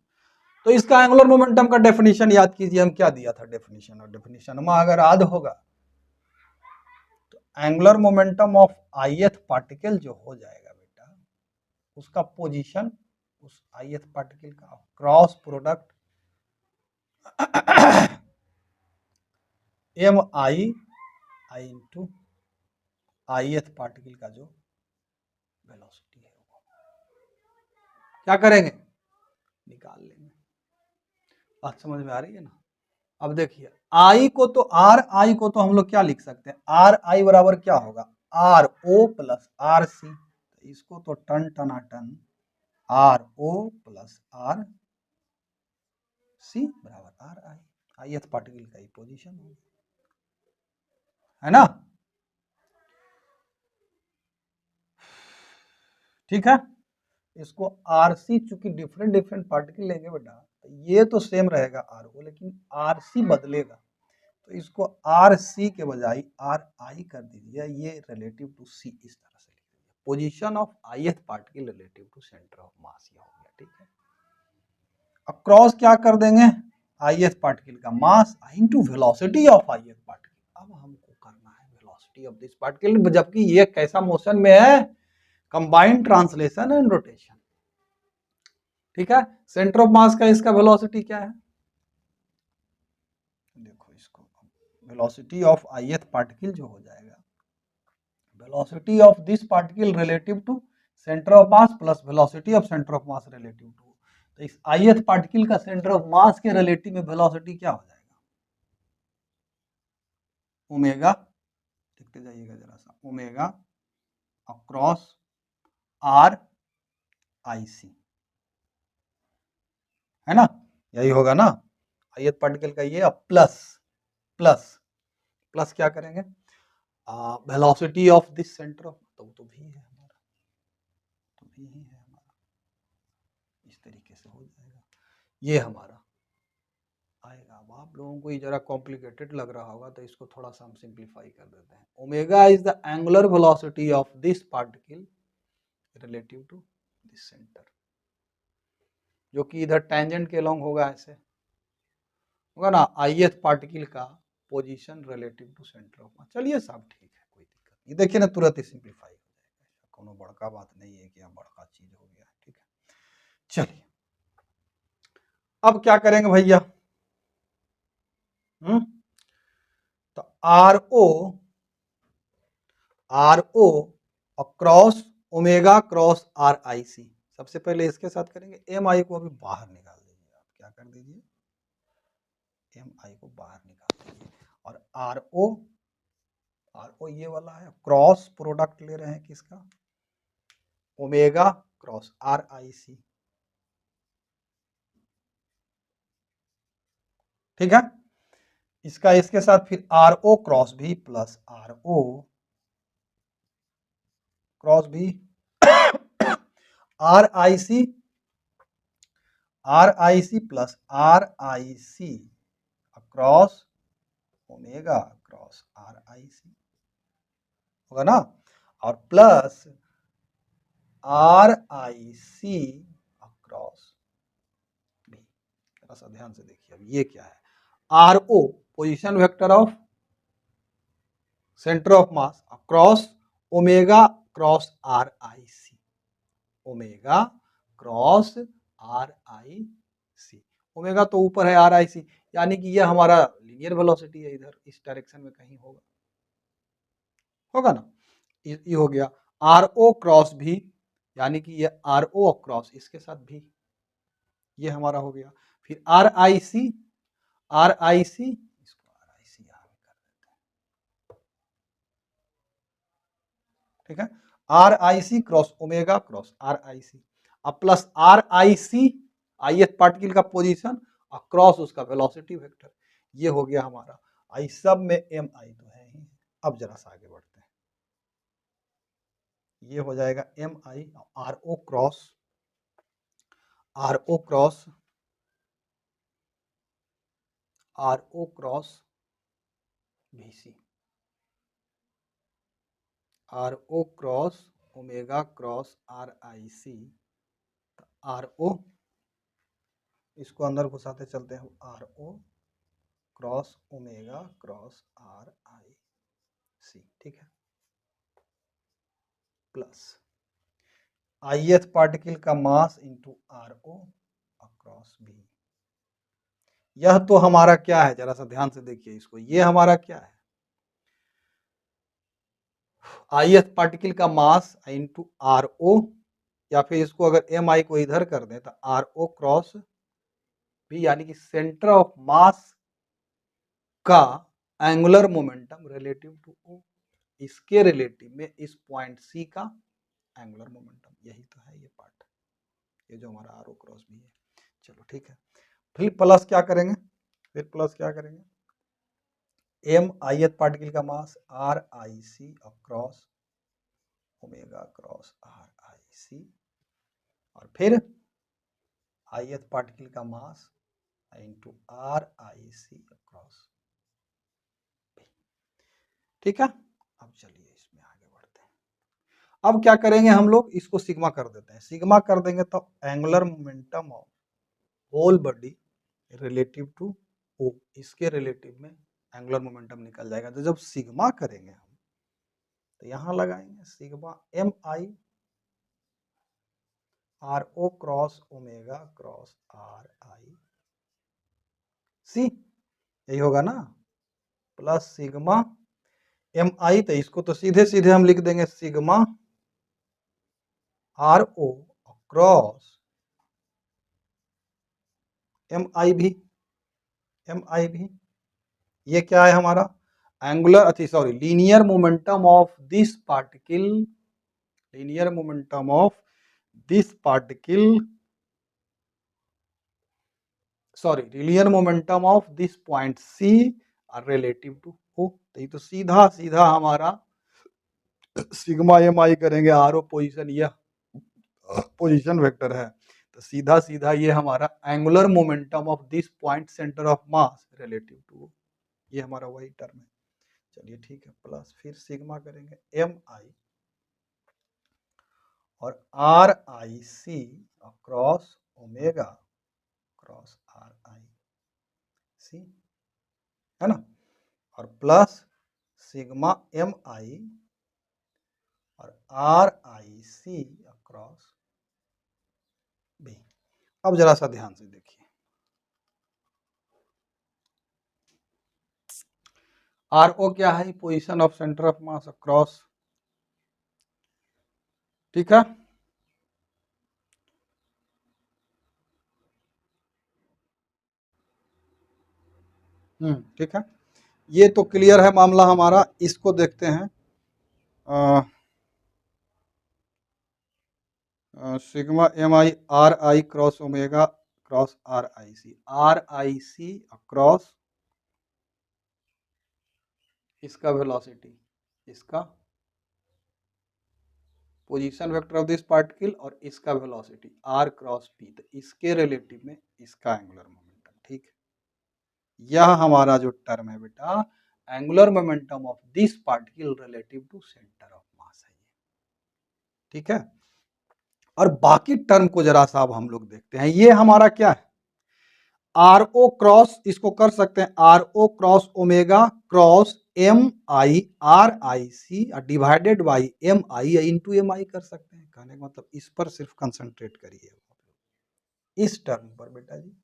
तो इसका एंगुलर मोमेंटम का डेफिनेशन याद कीजिए, हम क्या दिया था डेफिनेशन? और डेफिनेशन में अगर याद होगा तो angular momentum of ith particle जो हो जाएगा बेटा, उसका पोजीशन उस ith पार्टिकल का cross product M I I into ith particle का जो वेलोसिटी है वो क्या करेंगे? निकाल लेंगे। बात समझ में आ रही है ना? अब देखिए आई को तो आर आई को तो हम लोग क्या लिख सकते हैं? आर आई बराबर क्या होगा? R o plus r c. इसको तो टन टना टन r o plus r c बराबर आर आई। ith पार्टिकल का ही पोजीशन है ना? ठीक है। इसको आर सी, चूंकि डिफरेंट डिफरेंट पार्टिकल लेंगे बेटा, ये तो सेम रहेगा आर ओ, लेकिन आर सी बदलेगा, तो इसको आर सी के बजाय आर आई कर दीजिए, ये रिलेटिव टू सी इस तरह से लिख दीजिए, position of ith particle relative to centre of mass, ये हो गया। ठीक है, अब क्रॉस क्या कर देंगे, आईएथ पार्टिकल का mass into velocity of ith particle. अब हमको करना है वेलोसिटी ऑफ दिस पार्टिकल, जबकि ये कैसा मोशन में है, कंबाइंड ट्रांसलेशन एंड रोटेशन। ठीक है, सेंटर ऑफ मास का इसका वेलोसिटी क्या है, देखो इसको, वेलोसिटी ऑफ आईएथ पार्टिकल जो हो जाएगा, velocity of this particle relative to centre of mass plus velocity of centre of mass relative to, तो इस आईएथ पार्टिकल का सेंटर ऑफ मास के रिलेटिव में वेलोसिटी क्या हो जाएगा, ओमेगा, देखते जाइएगा जरा सा, ओमेगा अक्रॉस आर आई सी, है ना, यही होगा ना, आईएथ पार्टिकल का ये, प्लस प्लस प्लस क्या करेंगे, velocity of this centre of, तो भी है हमारा, तो भी ही है हमारा, इस तरीके से हो जाएगा, ये हमारा आएगा। अब आप लोगों को ये जरा कॉम्प्लिकेटेड लग रहा होगा, तो इसको थोड़ा सा हम सिंप्लीफाई कर देते हैं। Omega is the angular velocity of this particle relative to this centre, जो कि इधर टेंजेंट के लॉन्ग होगा, ऐसे होगा ना, आईएथ पार्टिकल का position relative to centre of mass. चलिए सब ठीक है, कोई दिक्कत नहीं, देखिए ना तुरंत ही सिंप्लीफाई हो जाएगा, कोनो बड़का बात नहीं है कि यहाँ बड़का चीज हो गया। ठीक है, चलिए अब क्या करेंगे भैया, तो R O across omega cross are I C, सबसे पहले इसके साथ करेंगे, एम आई को अभी बाहर निकाल दीजिए, आप क्या कर दीजिए, एम आई को बाहर निकाल दीजिए, और आर ओ ये वाला है, क्रॉस प्रोडक्ट ले रहे हैं किसका, omega cross are I C. ठीक है, इसका इसके साथ फिर R O cross V plus R O cross V R I C plus R I C across omega cross are I C होगा ना, और प्लस आर आई सी अक्रॉस बी। थोड़ा सा ध्यान से देखिए, अब ये क्या है, R O position vector of centre of mass across omega cross are I C, omega cross are I C, omega तो ऊपर है, आर आई सी यानी कि ये हमारा लीनियर वेलोसिटी है, इधर इस डायरेक्शन में कहीं होगा, होगा ना, ये हो गया। आर ओ क्रॉस भी, यानी कि ये आर ओ क्रॉस इसके साथ भी, ये हमारा हो गया। फिर आर आई सी इसको आर आई सी यहां कर देते हैं, ठीक है, R I C cross omega cross are I C, अब प्लस आर आई सी आईएथ पार्टिकल का पोजीशन और क्रॉस उसका वेलोसिटी वेक्टर, ये हो गया हमारा। आई सब में एम आई तो है ही। अब जरा सा आगे बढ़ते हैं, ये हो जाएगा M I R O cross R O cross R O cross V C, R O cross omega cross are I C, R O इसको अंदर घुसाते चलते हैं, R O cross omega cross are I C, ठीक है, प्लस आईएथ पार्टिकल का mass into R O across V. यह तो हमारा क्या है, जरा सा ध्यान से देखिए इसको, ये हमारा क्या है, आईएथ पार्टिकल का मास इंटू आर ओ, या फिर इसको अगर एम आई को इधर कर दें तो आर ओ क्रॉस भी, यानी कि सेंटर ऑफ मास का angular momentum relative to O, इसके रिलेटिव में इस पॉइंट सी का एंगुलर मोमेंटम, यही तो है ये पार्ट, ये जो हमारा आर ओ क्रॉस भी है। चलो ठीक है, फिर प्लस क्या करेंगे, फिर प्लस क्या करेंगे, एम आईएथ पार्टिकल का mass R I C across omega cross are I C, और फिर ith पार्टिकल का मास इंटू आर आई सी क्रॉस। ठीक है, अब चलिए इसमें आगे बढ़ते हैं। अब क्या करेंगे हम लोग, इसको सिग्मा कर देते हैं। सिग्मा कर देंगे तो angular momentum of whole body relative to O, इसके रिलेटिव में एंगुलर मोमेंटम निकल जाएगा। तो जब सिग्मा करेंगे हम तो यहां लगाएंगे sigma M I R O cross omega cross are I C, यही होगा ना, प्लस सिग्मा एम आई, तो इसको तो सीधे सीधे हम लिख देंगे sigma R O cross M I V, ये क्या है हमारा angular linear momentum of this particle, linear momentum of this particle, linear momentum of this point C relative to O. तो ये तो सीधा सीधा हमारा सिग्मा एम आई करेंगे, आर ओ पोजिशन, यह पोजीशन वेक्टर है, तो सीधा सीधा ये हमारा angular momentum of this point centre of mass relative to, ये हमारा वही टर्म है। चलिए ठीक है, प्लस फिर सिग्मा करेंगे एम आई और R I C cross omega cross are I C, है ना, और प्लस सिग्मा एम आई और आर आई सी क्रॉस बी। अब जरा सा ध्यान से देखिए, आर ओ क्या है, position of centre of mass across, ठीक है, ठीक है, ये तो क्लियर है मामला हमारा। इसको देखते हैं, sigma M I R I cross omega cross are I C across इसका वेलोसिटी, इसका position vector of this particle और इसका वेलोसिटी आर क्रॉस पी, तो इसके रिलेटिव में इसका एंगुलर मोमेंटम। ठीक है, यह हमारा जो टर्म है बेटा angular momentum of this particle relative to centre of mass है। ठीक है, और बाकी टर्म को जरा सा अब हम लोग देखते हैं। ये हमारा क्या है, आर ओ क्रॉस, इसको कर सकते हैं R O cross omega cross M I R I C divided by M I into M I कर सकते हैं। कहने का मतलब इस पर सिर्फ कंसंट्रेट करिए, इस टर्म पर बेटा जी।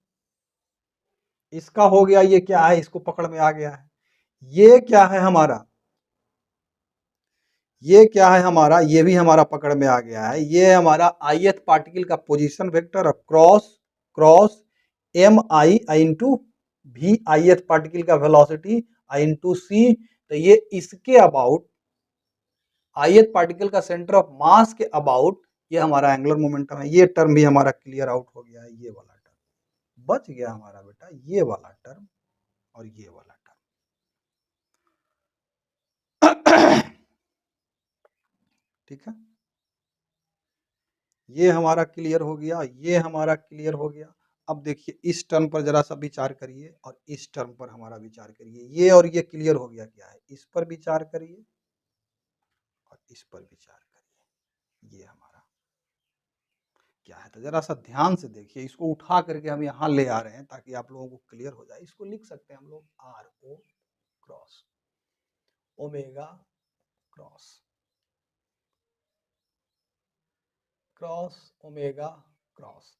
इसका हो गया, ये क्या है, इसको पकड़ में आ गया है। ये क्या है हमारा, ये क्या है हमारा, ये भी हमारा पकड़ में आ गया है। ये हमारा ith पार्टिकल का position vector cross cross M I into V ith particle का वेलोसिटी इंटू सी, तो ये इसके अबाउट ith पार्टिकल का सेंटर ऑफ मास के अबाउट ये हमारा एंगुलर मोमेंटम है। ये टर्म भी हमारा क्लियर आउट हो गया है। ये वाला टर्म बच गया हमारा बेटा, ये वाला टर्म और ये वाला टर्म। ठीक है, ये हमारा क्लियर हो गया, ये हमारा क्लियर हो गया। अब देखिए इस टर्म पर जरा सा विचार करिए और इस टर्म पर हमारा विचार करिए। ये और ये क्लियर हो गया, क्या है, इस पर विचार करिए और इस पर विचार करिए। ये हमारा क्या है, तो जरा सा ध्यान से देखिए। इसको उठा करके हम यहाँ ले आ रहे हैं ताकि आप लोगों को क्लियर हो जाए। इसको लिख सकते हैं हम लोग R O cross omega cross cross omega cross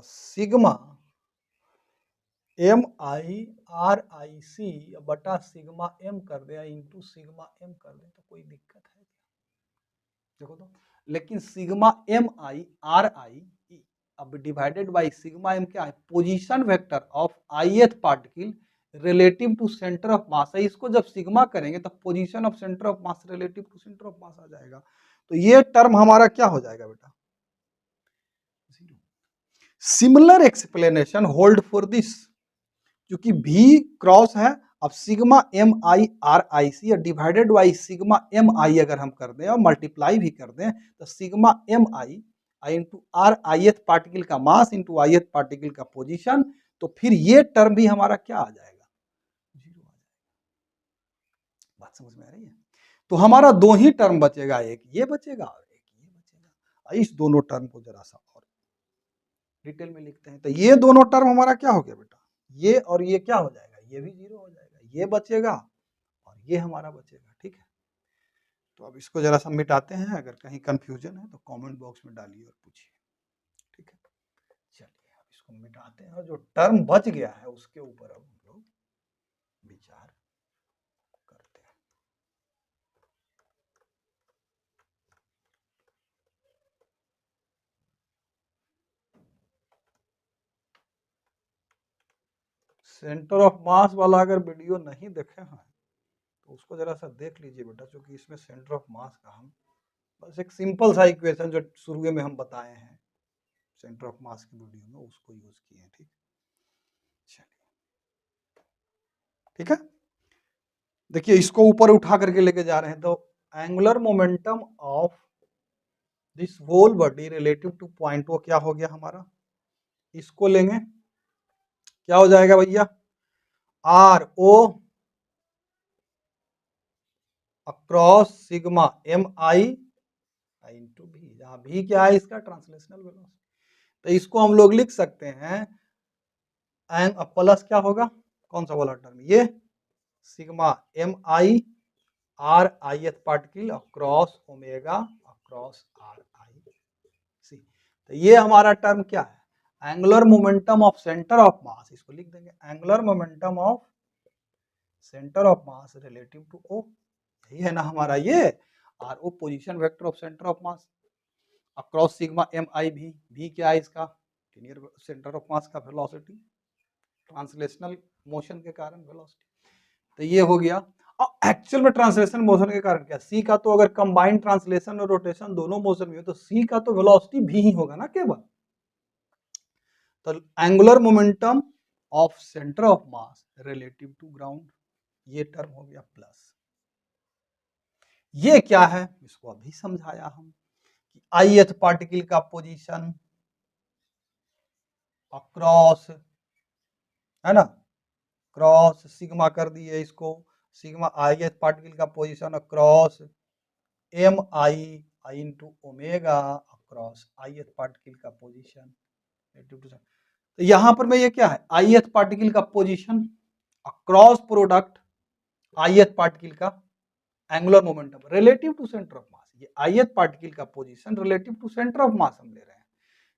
sigma M I R I C बटा सिग्मा एम कर दे इंटू सिग्मा एम कर दे, तो कोई दिक्कत है क्या? देखो तो, लेकिन sigma M I R I अब डिवाइडेड बाय सिग्मा एम क्या है, position vector of ith particle relative to centre of mass है। इसको जब सिग्मा करेंगे तो position of centre of mass relative to centre of mass आ जाएगा। तो ये टर्म हमारा क्या हो जाएगा बेटा, similar explanation hold for this, क्योंकि भी क्रॉस है अब sigma M I R I C या डिवाइडेड बाई सिग्मा एम आई अगर हम कर दें और मल्टीप्लाई भी कर दें तो sigma M I I into R ith particle का मास इंटू ith पार्टिकल का पोजीशन, तो फिर ये टर्म भी हमारा क्या आ जाएगा, जीरो आ जाएगा। बात समझ में आ रही है? तो हमारा दो ही टर्म बचेगा, एक ये बचेगा और एक ये बचेगा। इस दोनों टर्म को जरा सा और डिटेल में लिखते हैं। तो ये दोनों टर्म हमारा क्या हो गया बेटा, ये और ये क्या हो जाएगा, ये भी जीरो हो जाएगा, ये बचेगा और ये हमारा बचेगा। ठीक है, तो अब इसको जरा सा मिटाते हैं, अगर कहीं कंफ्यूजन है तो कमेंट बॉक्स में डालिए और पूछिए। ठीक है, चलिए अब इसको मिटाते हैं और जो टर्म बच गया है उसके ऊपर अब हम लोग विचार करते हैं। सेंटर ऑफ मास वाला अगर वीडियो नहीं देखे हैं तो उसको जरा सा देख लीजिए बेटा, क्योंकि इसमें सेंटर ऑफ मास का हम बस एक सिंपल सा इक्वेशन जो शुरू में हम बताए हैं सेंटर ऑफ मास की वीडियो में उसको यूज किए हैं। ठीक, चलिए ठीक है, देखिए इसको ऊपर उठा करके लेके जा रहे हैं तो angular momentum of this whole body relative to point वो क्या हो गया हमारा, इसको लेंगे क्या हो जाएगा भैया, R O across sigma M I into V, जहां भी क्या है इसका ट्रांसलेशनल वेलोसिटी। तो इसको हम लोग लिख सकते हैं एंग प्लस क्या होगा, कौन सा वाला टर्म, ये sigma M I R ith particle across omega across R I C. तो ये हमारा टर्म क्या है, angular momentum of centre of mass, इसको लिख देंगे angular momentum of centre of mass relative to O, यही है ना हमारा ये R O position vector of centre of mass across sigma M I V क्या है इसका लीनियर सेंटर ऑफ मास का वेलोसिटी ट्रांसलेशनल मोशन के कारण वेलोसिटी। तो ये हो गया। और एक्चुअल में ट्रांसलेशन मोशन के कारण क्या, सी का तो अगर कंबाइंड ट्रांसलेशन और रोटेशन दोनों मोशन में हो तो सी का तो वेलोसिटी भी ही होगा ना केवल। तो angular momentum of centre of mass relative to ground, ये टर्म हो गया प्लस। ये क्या है इसको अभी समझाया हम कि ith पार्टिकल का पोजीशन अक्रॉस, है ना, क्रॉस सिग्मा कर दिए इसको, सिग्मा ith पार्टिकल का position across M I I into omega across ith particle का पोजीशन। तो यहां पर मैं ये क्या है ith पार्टिकल का position across product ith particle का angular momentum relative to centre of mass, ये ith पार्टिकल का position relative to centre of mass हम ले रहे हैं।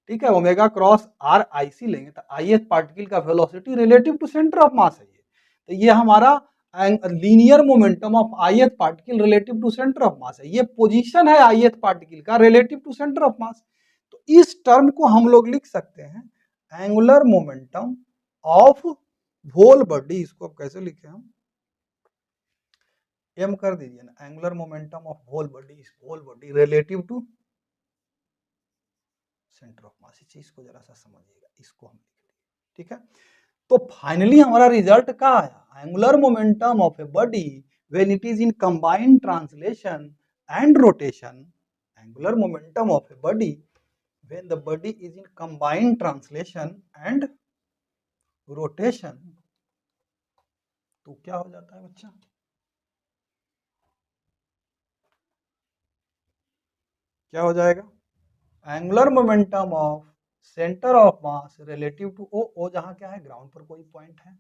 ठीक है, omega cross are I C लेंगे तो ith पार्टिकल का velocity relative to centre of mass है ये। तो ये हमारा linear momentum of ith particle relative to centre of mass है, ये पोजीशन है ith पार्टिकल का relative to centre of mass. तो इस टर्म को हम लोग लिख सकते हैं angular momentum of whole body, इसको कैसे लिखे हम, एम कर दीजिए ना, angular momentum of whole body relative to centre of mass. इस चीज को जरा सा समझिएगा, इसको हम लिख दिए। ठीक है, तो फाइनली हमारा रिजल्ट क्या आया, angular momentum of a body when it is in combined translation and rotation, angular momentum of a body when the body is in combined translation and rotation, तो क्या हो जाता है बच्चा, क्या हो जाएगा, angular momentum of centre of mass relative to O जहां क्या है ग्राउंड पर कोई पॉइंट है,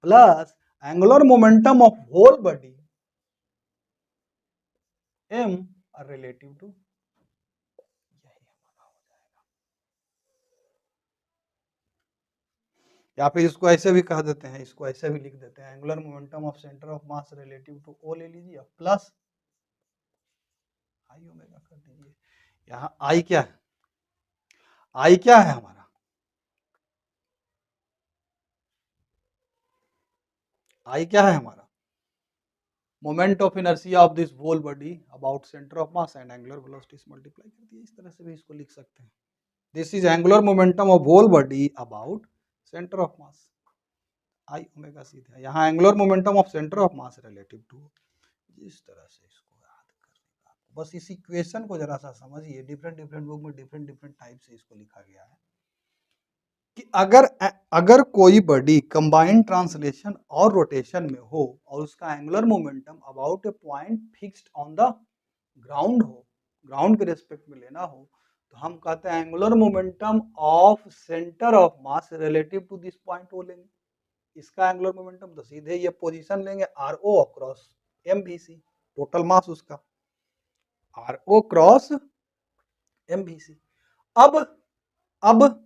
plus angular momentum of whole body M relative to, या फिर इसको ऐसे भी कह देते हैं, इसको ऐसे भी लिख देते हैं angular momentum of centre of mass relative to O ले लीजिए प्लस आई ओमेगा कर दीजिए। यहाँ आई क्या है, आई क्या है हमारा, आई क्या है हमारा, moment of inertia of this whole body about centre of mass and angular velocity multiply कर दिए, इस तरह से भी इसको लिख सकते हैं। This is angular momentum of whole body about centre of mass, I omega सीधा, यहाँ angular momentum of centre of mass relative to, इस तरह से इसको याद करने का। बस इस इक्वेशन को जरा सा समझिए, डिफरेंट डिफरेंट बुक में डिफरेंट डिफरेंट टाइप से इसको लिखा गया है कि अगर कोई बॉडी कंबाइंड ट्रांसलेशन और रोटेशन में हो और उसका angular momentum about a point fixed on the ground हो, ग्राउंड के रेस्पेक्ट में लेना हो, तो हम कहते हैं angular momentum of centre of mass relative to this point वो लेंगे। इसका एंगुलर मोमेंटम तो सीधे ये पोजीशन लेंगे आर ओ क्रॉस एम भी सी, टोटल मास उसका आर ओ क्रॉस एम भी सी। अब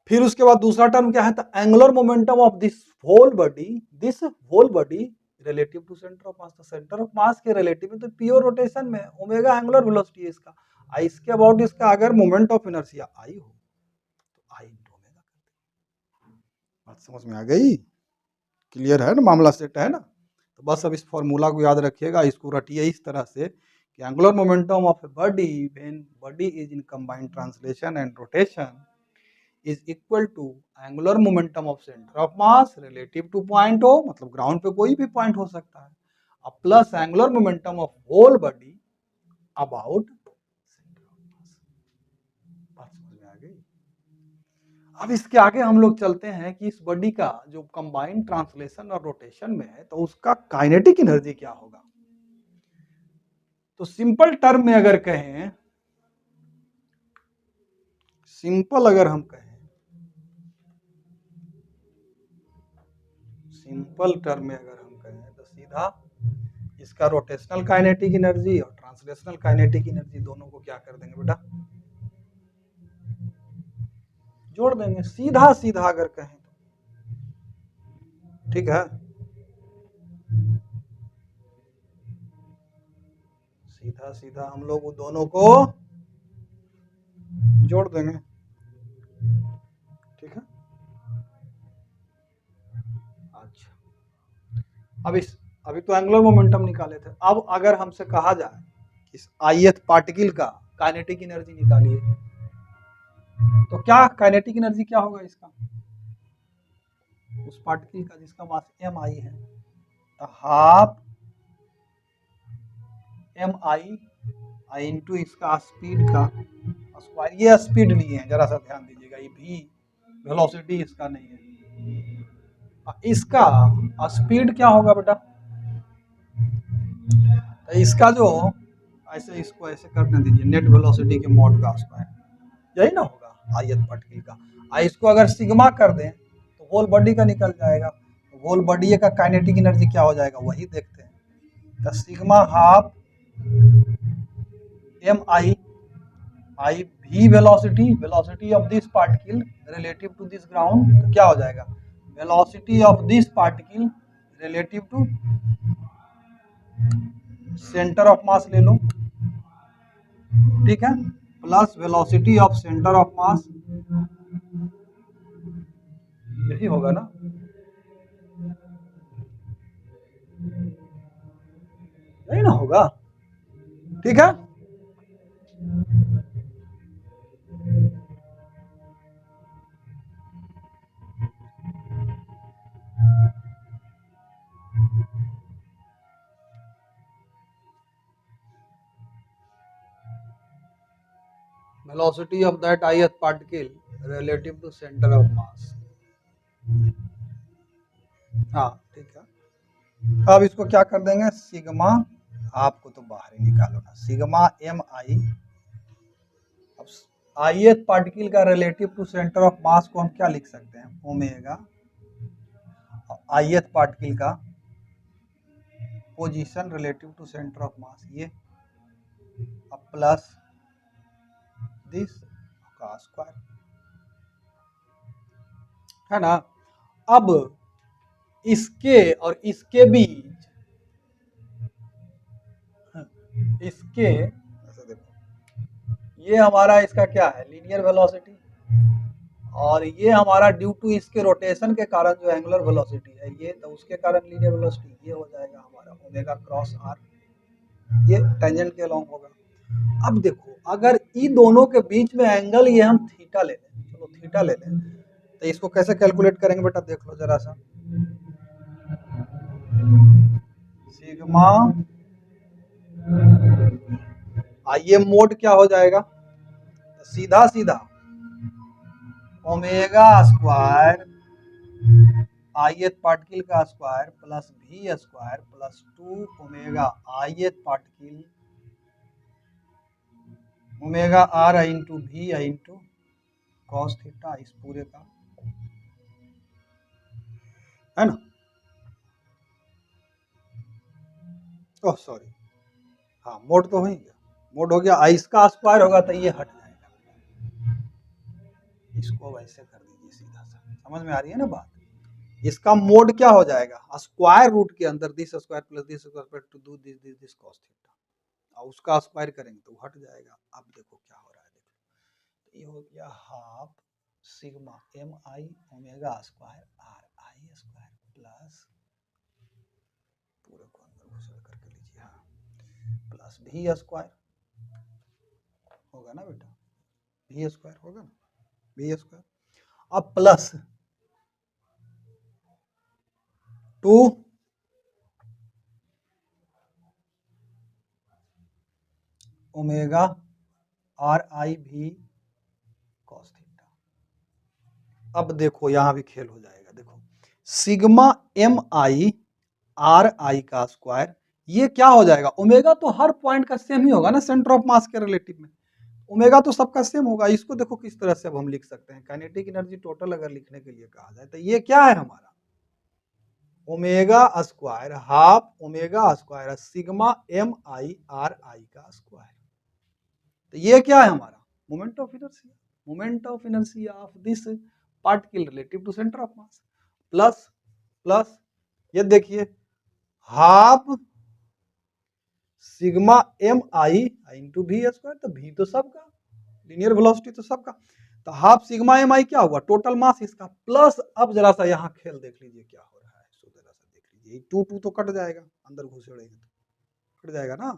फिर उसके बाद दूसरा टर्म क्या है, तो angular momentum of this whole body relative to centre of mass. तो सेंटर ऑफ मास के रिलेटिव में तो प्योर रोटेशन में ओमेगा एंगुलर वेलोसिटी है इसका, इसके अबाउट इसका अगर मोमेंट ऑफ इनर्शिया आई हो तो आई इंटू ओमेगा। बात समझ में आ गई? क्लियर है ना, मामला सेट है ना? तो बस अब इस फॉर्मूला को याद रखिएगा, इसको रटिए इस तरह से कि angular momentum of a body when body is in combined translation and rotation is equal to angular momentum of center of mass relative to point O, मतलब ग्राउंड पे कोई भी पॉइंट हो सकता है, अब plus angular momentum of whole body about centre of mass. बात समझ में आ गई? अब इसके आगे हम लोग चलते हैं कि इस बॉडी का जो कंबाइंड ट्रांसलेशन और रोटेशन में है तो उसका काइनेटिक एनर्जी क्या होगा। तो सिंपल टर्म में अगर कहें, सिंपल अगर हम कहें, सिंपल टर्म में अगर हम कहें तो सीधा इसका रोटेशनल काइनेटिक एनर्जी और ट्रांसलेशनल काइनेटिक एनर्जी दोनों को क्या कर देंगे बेटा, जोड़ देंगे। सीधा सीधा अगर कहें तो ठीक है, सीधा सीधा हम लोग दोनों को जोड़ देंगे, ठीक है। अच्छा, अभी तो एंगुलर मोमेंटम निकाले थे, अब अगर हमसे कहा जाए इस ith पार्टिकल का काइनेटिक एनर्जी निकालिए, तो क्या काइनेटिक एनर्जी क्या होगा इसका, उस पार्टिकल का जिसका मास mi है, तो हाफ mi इंटू इसका स्पीड का स्क्वायर। ये स्पीड लिए हैं, जरा सा ध्यान दीजिएगा, ये भी वेलोसिटी इसका नहीं है। इसका स्पीड क्या होगा बेटा, तो इसका जो ऐसे इसको ऐसे करने दीजिए, नेट वेलोसिटी के मॉड का स्क्वायर, यही ना होगा ith पार्टिकल का। इसको अगर सिग्मा कर दें तो होल बॉडी का निकल जाएगा, तो होल बॉडी का काइनेटिक एनर्जी क्या हो जाएगा वही देखते हैं। तो sigma half mi v velocity of this particle relative to this ground, तो क्या हो जाएगा, velocity of this particle relative to centre of mass ले लो, ठीक है, plus velocity of centre of mass, यही होगा ना। यही ना होगा, ठीक है। velocity of that ith particle relative to center of mass। हाँ ठीक है, अब इसको क्या कर देंगे, सिग्मा, आपको तो बाहर ही निकालो ना, सिग्मा mi, अब ith पार्टिकल का relative to centre of mass को हम क्या लिख सकते हैं, ओमेगा, ith पार्टिकल का position relative to centre of mass ये, अब प्लस दिस का स्क्वायर, है ना। अब इसके और इसके बीच, इसके ऐसा देखो, ये हमारा इसका क्या है, लीनियर वेलोसिटी, और ये हमारा ड्यू टू इसके रोटेशन के कारण जो एंगुलर वेलोसिटी है ये, तो उसके कारण लीनियर वेलोसिटी ये हो जाएगा हमारा ओमेगा क्रॉस आर, ये टेंजेंट के अलोंग होगा। अब देखो, अगर इन दोनों के बीच में एंगल ये हम थीटा ले लें, चलो थीटा ले लें, तो इसको कैसे कैलकुलेट करेंगे बेटा, देख लो जरा सा, सिग्मा ये मोड क्या हो जाएगा, सीधा सीधा ओमेगा स्क्वायर ith पार्टिकल का square plus v square plus 2 omega ith particle omega r into V into cos theta, इस पूरे का है ना। ओह सॉरी, हाँ मोड तो हो ही गया, मोड हो गया। इसका स्क्वायर होगा तो ये हट जाएगा, इसको वैसे कर दीजिए सीधा सा, समझ में आ रही है ना बात। इसका मोड क्या हो जाएगा, स्क्वायर रूट के अंदर this square plus this square plus two दो दिस कॉस थीटा, और उसका स्क्वायर करेंगे तो हट जाएगा। अब देखो क्या हो रहा है, देखो ये हो गया half sigma M I omega square R I square plus पूरे को अंदर घुसा करके लीजिए, हाँ प्लस भी स्क्वायर होगा ना बेटा, भी स्क्वायर होगा ना, भी स्क्वायर, अब प्लस 2 ओमेगा आर आई भी कॉस थीटा। अब देखो यहां भी खेल हो जाएगा, देखो sigma M I R I का स्क्वायर, ये क्या हो जाएगा, ओमेगा तो हर पॉइंट का सेम ही होगा ना सेंटर ऑफ मास के रिलेटिव में, ओमेगा तो सबका सेम होगा। इसको देखो किस तरह से अब हम लिख सकते हैं, काइनेटिक एनर्जी टोटल अगर लिखने के लिए कहा जाए तो ये क्या है हमारा, omega square half omega square sigma M I R I का स्क्वायर। तो ये क्या है हमारा, moment of inertia, moment of inertia of this particle relative to centre of mass, plus plus ये देखिए half sigma M I into V square, तो भी तो सबका, लीनियर वेलोसिटी तो सबका, तो हाफ सिग्मा एम आई क्या हुआ, टोटल मास इसका, प्लस अब जरा सा यहाँ खेल देख लीजिए क्या हो रहा है, सो जरा सा देख लीजिए, टू टू तो कट जाएगा, अंदर घुसेड़ेंगे तो कट जाएगा ना।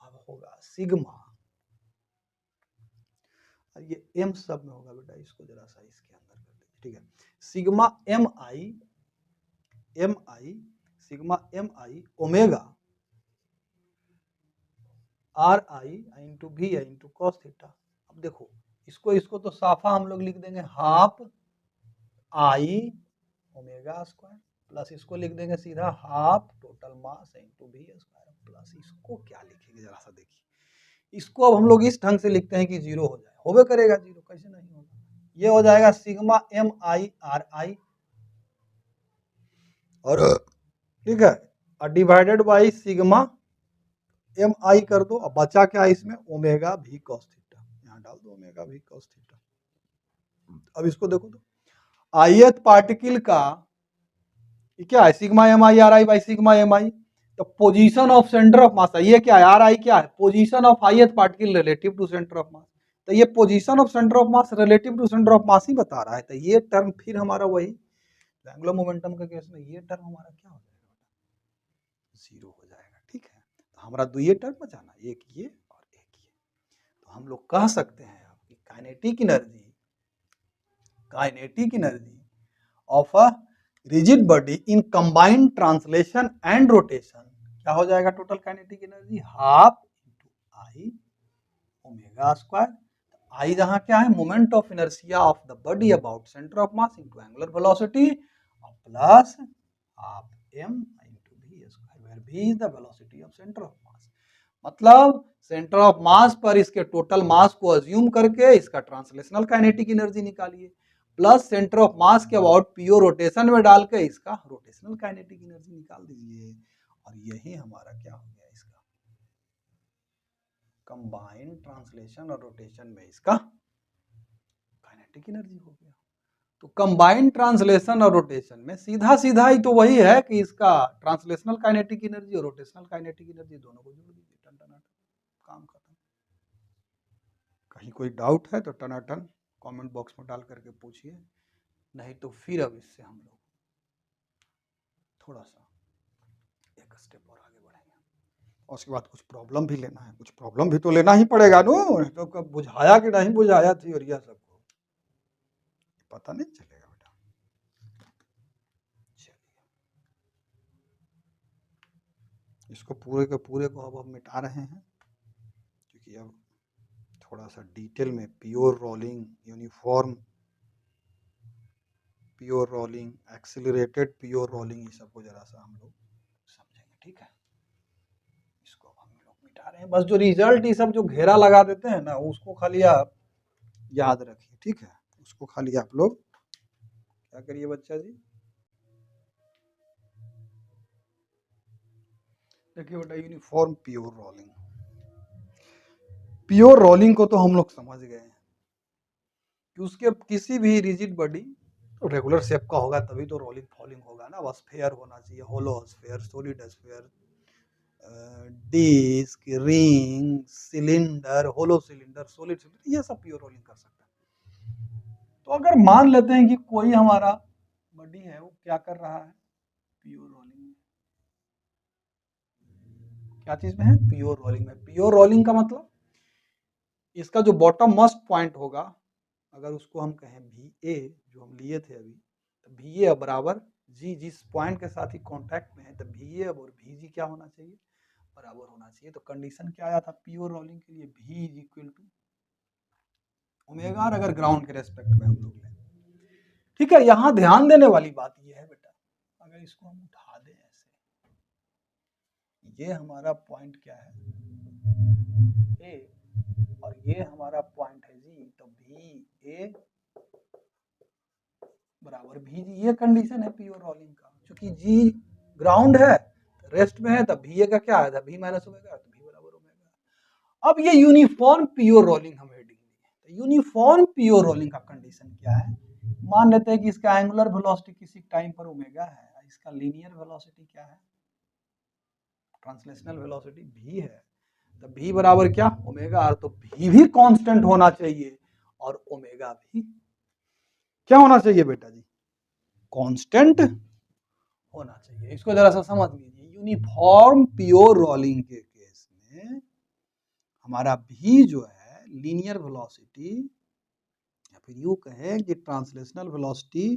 अब होगा सिग्मा, ये एम सब में होगा बेटा, इसको जरा सा इसके अंदर कर दीजिए, ठीक है, sigma M I sigma M I omega are I into V into cos theta. अब देखो इसको इसको तो साफा हम लोग लिख देंगे half I omega square plus इसको लिख देंगे सीधा half total mass into V square plus इसको क्या लिखेंगे जरा सा देखिए, इसको अब हम लोग इस ढंग से लिखते हैं कि जीरो हो जाए, होबे करेगा जीरो, कैसे नहीं होगा, ये हो जाएगा sigma M I R I और ठीक है, और divided by sigma M I कर दो, अब बचा क्या है इसमें, ओमेगा भी कॉस थीटा, यहाँ डाल दो ओमेगा भी कॉस थीटा। अब इसको देखो तो ith पार्टिकल का क्या है, sigma M I R I by sigma M I, तो position of centre of mass है, ये क्या है आर आई क्या है, position of ith particle relative to centre of mass, तो ये position of centre of mass relative to centre of mass ही बता रहा है, तो ये टर्म फिर हमारा वही एंगुलर मोमेंटम के केस में ये टर्म हमारा क्या हो जाएगा, जीरो हो जाएगा, ठीक है। तो हमारा दो ये टर्म बचाना, एक ये और एक ये, तो हम लोग कह सकते हैं कि kinetic energy of a rigid body in combined translation and rotation क्या हो जाएगा, total kinetic energy half into I omega square, I जहां क्या है, moment of inertia of the body about centre of mass into angular velocity plus half M into V square, where V is the velocity of centre of mass, मतलब सेंटर ऑफ मास पर इसके टोटल मास को अज्यूम करके इसका ट्रांसलेशनल काइनेटिक एनर्जी निकालिए, प्लस सेंटर ऑफ मास के अबाउट पीओ रोटेशन में डाल के इसका रोटेशनल काइनेटिक एनर्जी निकाल दीजिए, और यही हमारा क्या हो गया, इसका कंबाइंड ट्रांसलेशन और रोटेशन में इसका काइनेटिक एनर्जी हो गया। तो कंबाइंड ट्रांसलेशन और रोटेशन में सीधा सीधा ही तो वही है कि इसका ट्रांसलेशनल काइनेटिक एनर्जी और रोटेशनल काइनेटिक एनर्जी दोनों को जोड़ दीजिए, टन टन काम खत्म। कहीं कोई डाउट है तो टनाटन कमेंट बॉक्स में डाल करके पूछिए, नहीं तो फिर अब इससे हम लोग थोड़ा सा एक स्टेप और आगे बढ़ेंगे, और उसके बाद कुछ प्रॉब्लम भी लेना है, कुछ प्रॉब्लम भी तो लेना ही पड़ेगा नो, तो कब बुझाया कि नहीं बुझाया थ्योरी सबको पता नहीं चलेगा बेटा। चलिए इसको पूरे के पूरे को अब हम मिटा रहे हैं, क्योंकि अब थोड़ा सा डिटेल में pure rolling, uniform pure rolling, accelerated pure rolling, ये सबको जरा सा हम लोग समझेंगे। ठीक है, इसको हम लोग मिटा रहे हैं। बस जो रिजल्ट ये सब जो घेरा लगा देते हैं ना, उसको खाली आप याद रखिए। ठीक है, उसको खाली आप लोग क्या करिए बच्चा जी, देखिए बेटा uniform pure rolling, pure rolling को तो हम लोग समझ गए हैं कि उसके किसी भी रिजिड बॉडी तो रेगुलर शेप का होगा तभी तो रोलिंग फॉलिंग होगा ना। बस स्फेयर होना चाहिए, hollow sphere, solid sphere, disc, ring, cylinder, hollow cylinder, solid cylinder, ये सब प्योर रोलिंग कर सकता है। तो अगर मान लेते हैं कि कोई हमारा बॉडी है वो क्या कर रहा है, प्योर रोलिंग में, क्या चीज में है, प्योर रोलिंग में। प्योर रोलिंग का मतलब इसका जो बॉटम मोस्ट पॉइंट होगा, अगर उसको हम कहें भी ए, जो हम लिए थे अभी, तो भी ए बराबर जी, जिस पॉइंट के साथ ही कांटेक्ट में है, तो भी ए और भी जी क्या होना चाहिए, बराबर होना चाहिए। तो कंडीशन क्या आया था प्योर रोलिंग के लिए, V is equal to omega are, अगर ग्राउंड के रेस्पेक्ट में हम लोग लें। ठीक है, यहां ध्यान देने वाली बात यह है बेटा, अगर इसको हम उठा दें ऐसे, ये हमारा पॉइंट क्या है ए, और ये हमारा पॉइंट है जी, तो भी ए बराबर भी जी, ये कंडीशन है प्योर रोलिंग का। क्योंकि जी ग्राउंड है, रेस्ट में है, तब भी ए का क्या है, भी माइनस ओमेगा, तो भी बराबर ओमेगा। अब ये यूनिफॉर्म प्योर रोलिंग हम हेडिंग दी, तो यूनिफॉर्म प्योर रोलिंग का कंडीशन क्या है, मान लेते हैं कि इसका एंगुलर वेलोसिटी किसी टाइम पर ओमेगा है, इसका लीनियर वेलोसिटी क्या है, ट्रांसलेशनल वेलोसिटी भी है, तो भी बराबर क्या, ओमेगा आर। तो भी कांस्टेंट होना चाहिए और ओमेगा भी क्या होना चाहिए बेटा जी, कांस्टेंट होना चाहिए। इसको जरा सा समझ लीजिए, यूनिफॉर्म प्योर रोलिंग के केस में हमारा भी जो है लीनियर वेलोसिटी, या फिर यूं कहें कि ट्रांसलेशनल वेलोसिटी,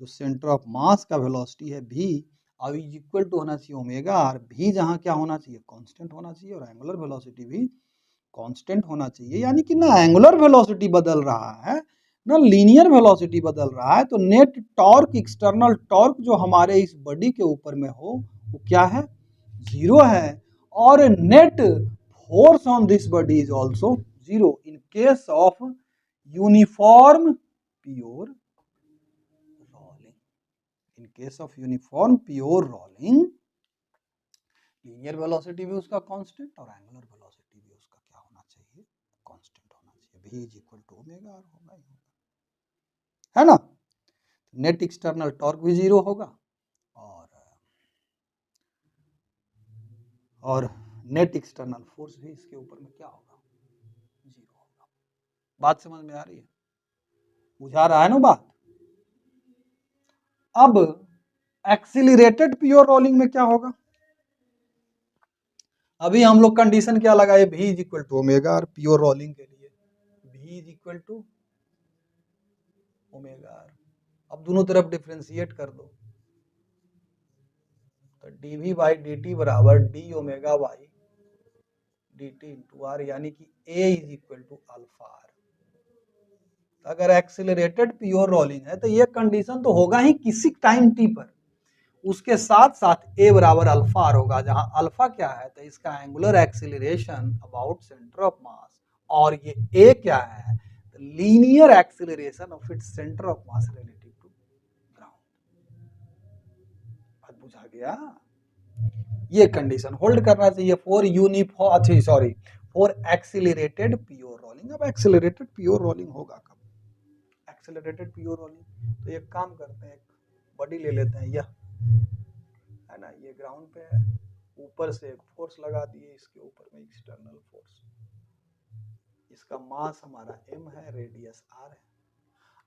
जो सेंटर ऑफ मास का वेलोसिटी है भी, अब इज इक्वल टू होना चाहिए ओमेगा आर। भी जहां क्या होना चाहिए, कांस्टेंट होना चाहिए, और एंगुलर वेलोसिटी भी कांस्टेंट होना चाहिए। यानी कि ना एंगुलर वेलोसिटी बदल रहा है ना लीनियर वेलोसिटी बदल रहा है, तो नेट टॉर्क, एक्सटर्नल टॉर्क जो हमारे इस बॉडी के ऊपर में हो, वो क्या है, जीरो है। और net force on this body is also zero in case of uniform pure rolling. In case of uniform pure rolling, linear velocity भी उसका कांस्टेंट और एंगुलर वेलोसिटी भी उसका क्या होना चाहिए, कांस्टेंट होना चाहिए। V is equal to omega R होगा ही होगा, है ना। नेट एक्सटर्नल टॉर्क भी जीरो होगा, और नेट एक्सटर्नल फोर्स भी इसके ऊपर में क्या होगा, जीरो होगा। बात समझ में आ रही है, बुझा रहा है ना बात। अब एक्सीलरेटेड प्योर रोलिंग में क्या होगा, अभी हम लोग कंडीशन क्या लगाए, V is equal to omega R pure rolling के लिए, V is equal to omega R. अब दोनों तरफ डिफरेंशिएट कर दो, तो dv बाई dt बराबर D omega by dt into R, यानी कि a is equal to alpha R. अगर एक्सिलरेटेड प्योर रोलिंग है तो ये कंडीशन तो होगा ही किसी टाइम t पर, उसके साथ साथ a बराबर अल्फा आर होगा, जहां अल्फा क्या है, तो इसका angular acceleration about centre of mass, और ये a क्या है, linear acceleration of its centre of mass relative to ground. बात बुझा गया, ये कंडीशन होल्ड करना चाहिए फॉर यूनिफॉर्म, अच्छी sorry, for accelerated pure rolling. अब एक्सिलरेटेड प्योर रोलिंग होगा कब, एक्सिलरेटेड प्योर रोलिंग, तो एक काम करते हैं, एक बॉडी ले लेते हैं, यह है ना, ये ग्राउंड पे है, ऊपर से एक फोर्स लगा दिए, इसके ऊपर में एक्सटर्नल फोर्स, इसका मास हमारा m है, रेडियस r है।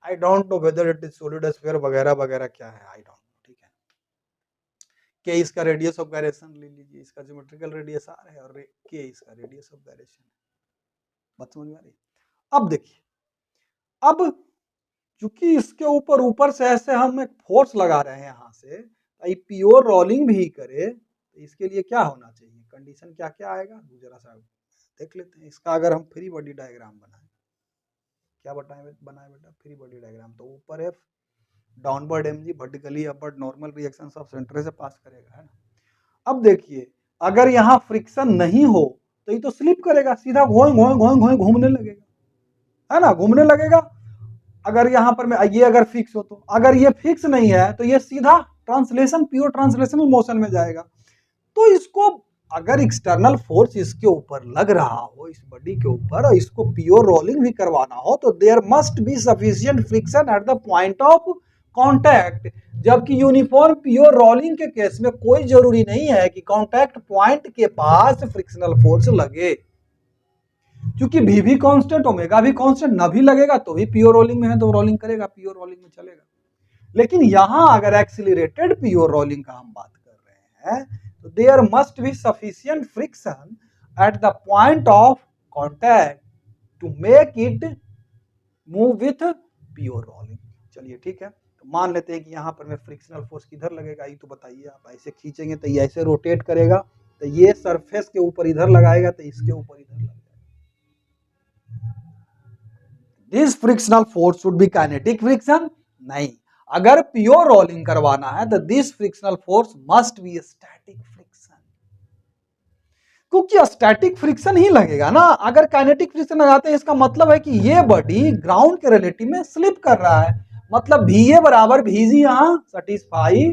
I don't know whether it is solid sphere वगैरह वगैरह क्या है, आई डोंट नो, ठीक है। के इसका रेडियस ऑफ गायरेशन ले लीजिए, इसका ज्योमेट्रिकल रेडियस r है, और के इसका रेडियस ऑफ गायरेशन है। बात समझ में आ रही है। अब देखिए, अब चूंकि इसके ऊपर से ऐसे हम एक फोर्स लगा रहे हैं यहां से, प्योर रोलिंग भी करे, तो इसके लिए क्या होना चाहिए, कंडीशन क्या क्या आएगा जरा सा देख लेते हैं। इसका अगर हम फ्री बॉडी डायग्राम बनाए, क्या बनाए बेटा, फ्री बॉडी डायग्राम, तो ऊपर है downward mg, vertically upward normal reaction of centre से पास करेगा, है ना। अब देखिए अगर यहाँ फ्रिक्शन नहीं हो तो ये तो स्लिप करेगा, सीधा घों घों घों घों घूमने लगेगा, है ना, घूमने लगेगा। अगर यहाँ पर मैं ये अगर फिक्स हो, तो अगर ये फिक्स नहीं है तो ये सीधा ट्रांसलेशन, प्योर ट्रांसलेशनल मोशन में जाएगा। तो इसको अगर एक्सटर्नल फोर्स इसके ऊपर लग रहा हो, इस बॉडी के ऊपर, इसको प्योर रोलिंग भी करवाना हो, तो there must be sufficient friction at the point of contact. जबकि यूनिफॉर्म प्योर रोलिंग के केस में कोई जरूरी नहीं है कि कांटेक्ट पॉइंट के पास फ्रिक्शनल फोर्स लगे, क्योंकि भी कांस्टेंट, ओमेगा भी कांस्टेंट, न भी लगेगा तो भी प्योर रोलिंग में है तो रोलिंग करेगा, प्योर रोलिंग में चलेगा। लेकिन यहां अगर एक्सीलरेटेड प्योर रोलिंग का हम बात कर रहे हैं, तो there must be sufficient friction at the point of contact to make it move with pure rolling. चलिए ठीक है, तो मान लेते हैं कि यहाँ पर मैं फ्रिक्शनल फोर्स किधर लगेगा, ये तो बताइए आप। ऐसे खींचेंगे तो ये ऐसे रोटेट करेगा, तो ये सरफेस के ऊपर इधर लगाएगा तो इसके ऊपर इधर लगाएगा। This frictional force should be kinetic friction, नहीं। अगर प्योर रोलिंग करवाना है तो this frictional force must be static friction, क्योंकि स्टैटिक फ्रिक्शन ही लगेगा ना। अगर काइनेटिक फ्रिक्शन लगाते हैं इसका मतलब है कि ये बॉडी ग्राउंड के रिलेटिव में स्लिप कर रहा है, मतलब VA बराबर VG यहां सेटिस्फाई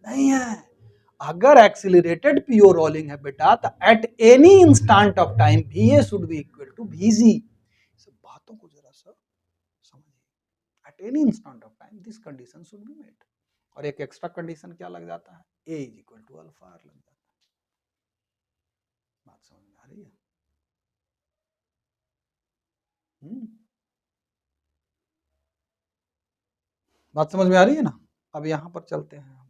नहीं है। अगर एक्सीलरेटेड प्योर रोलिंग है बेटा, तो at any instant of time VA should be equal to VG। सब बातों को जरा सा समझिए। At any instant of time this condition should be met. और एक एक्स्ट्रा कंडीशन क्या लग जाता है, A is equal to alpha R लग जाता है। बात समझ में आ रही है? बात समझ में आ रही है ना। अब यहां पर चलते हैं हम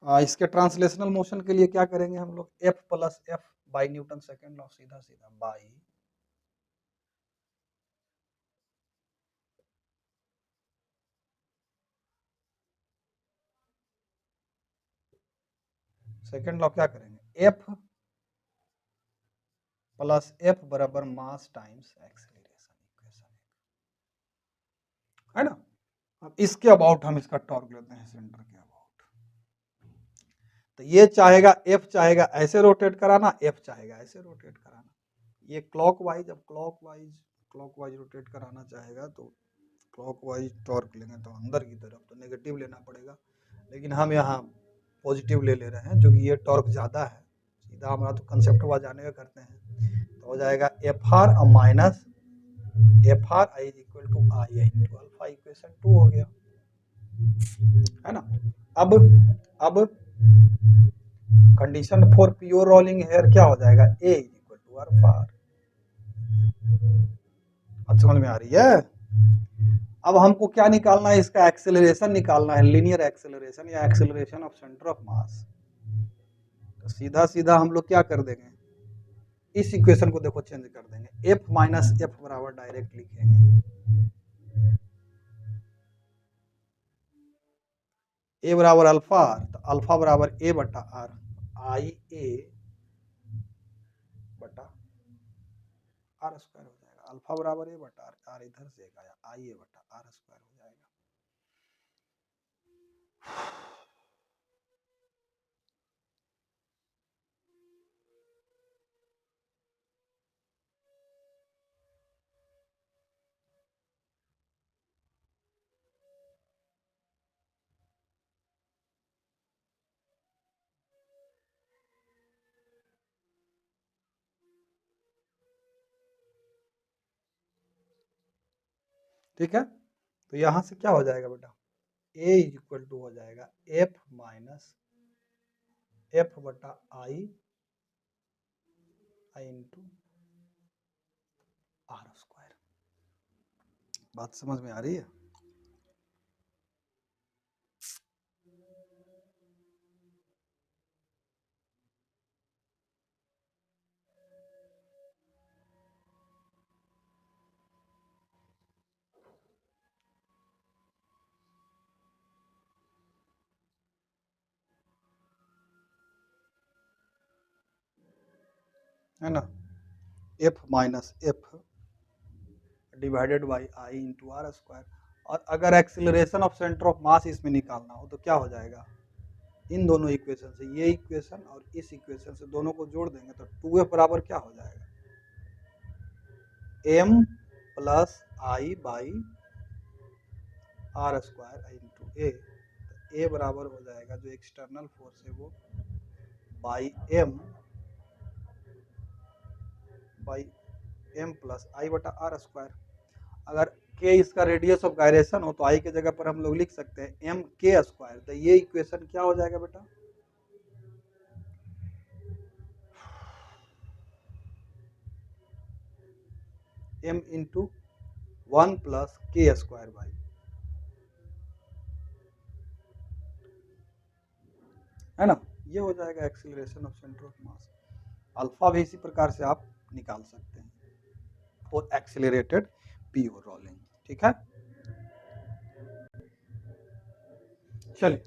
लोग, इसके ट्रांसलेशनल मोशन के लिए क्या करेंगे हम लोग, F plus F by Newton second law, सीधा सीधा बाई सेकेंड लॉ क्या करेंगे, F प्लस एफ बराबर मास टाइम्स एक्सेलरेशन इक्वेशन, है ना। अब इसके अबाउट हम इसका टॉर्क लेते हैं सेंटर के अबाउट। तो ये चाहेगा, F चाहेगा ऐसे रोटेट कराना, F चाहेगा ऐसे रोटेट कराना। ये क्लॉकवाइज, अब क्लॉकवाइज रोटेट कराना चाहेगा तो क्लॉकवाइज टॉर्क लेंगे, तो अंदर की तरफ तो नेगेटिव लेना पड़ेगा, लेकिन हम यहाँ पॉजिटिव ले ले रहे हैं, जो कि ये टॉर्क ज़्यादा है। सीधा हमारा तो कंसेप्ट हुआ जाने का करते हैं, तो हो जाएगा F R minus F R I is equal to I into alpha, equation 2 हो गया, है ना। अब condition for pure rolling here क्या हो जाएगा, A is equal to alpha R. अब समझ में आ रही है। अब हमको क्या निकालना है, इसका एक्सेलरेशन निकालना है, लीनियर एक्सेलरेशन या acceleration of centre of mass. तो सीधा सीधा हम लोग क्या कर देंगे, इस इक्वेशन को देखो चेंज कर देंगे, एफ माइनस एफ बराबर डायरेक्ट लिखेंगे ए बराबर अल्फा आर, तो अल्फा बराबर ए बटा आर, आई ए बटा आर स्क्वायर हो जाएगा। अल्फा बराबर ए बटा आर, आर इधर से आया, आई ए बटा आर स्क्वायर हो जाएगा। ठीक है, तो यहां से क्या हो जाएगा बेटा, ए इज इक्वल टू हो जाएगा एफ माइनस एफ बटा I I into R square. बात समझ में आ रही है। है ना, F minus F divided by I into R square. और अगर acceleration of centre of mass इसमें निकालना हो तो क्या हो जाएगा, इन दोनों इक्वेशन से ये इक्वेशन और इस इक्वेशन से दोनों को जोड़ देंगे तो 2f बराबर क्या हो जाएगा, m plus I by R square into A. A बराबर हो जाएगा जो एक्सटर्नल फोर्स है वो बाई एम प्लस आई बटा आर स्क्वायर। अगर के इसका रेडियस ऑफ गायरेशन हो तो आई के जगह पर हम लोग लिख सकते हैं एम के स्क्वायर। तो ये इक्वेशन क्या हो जाएगा बेटा, एम इंटू 1 प्लस के स्क्वायर बाई, है ना, ये हो जाएगा acceleration of centre of mass. Alpha भी इसी प्रकार से आप निकाल सकते हैं फॉर एक्सीलरेटेड पीओ रोलिंग। ठीक है, चलिए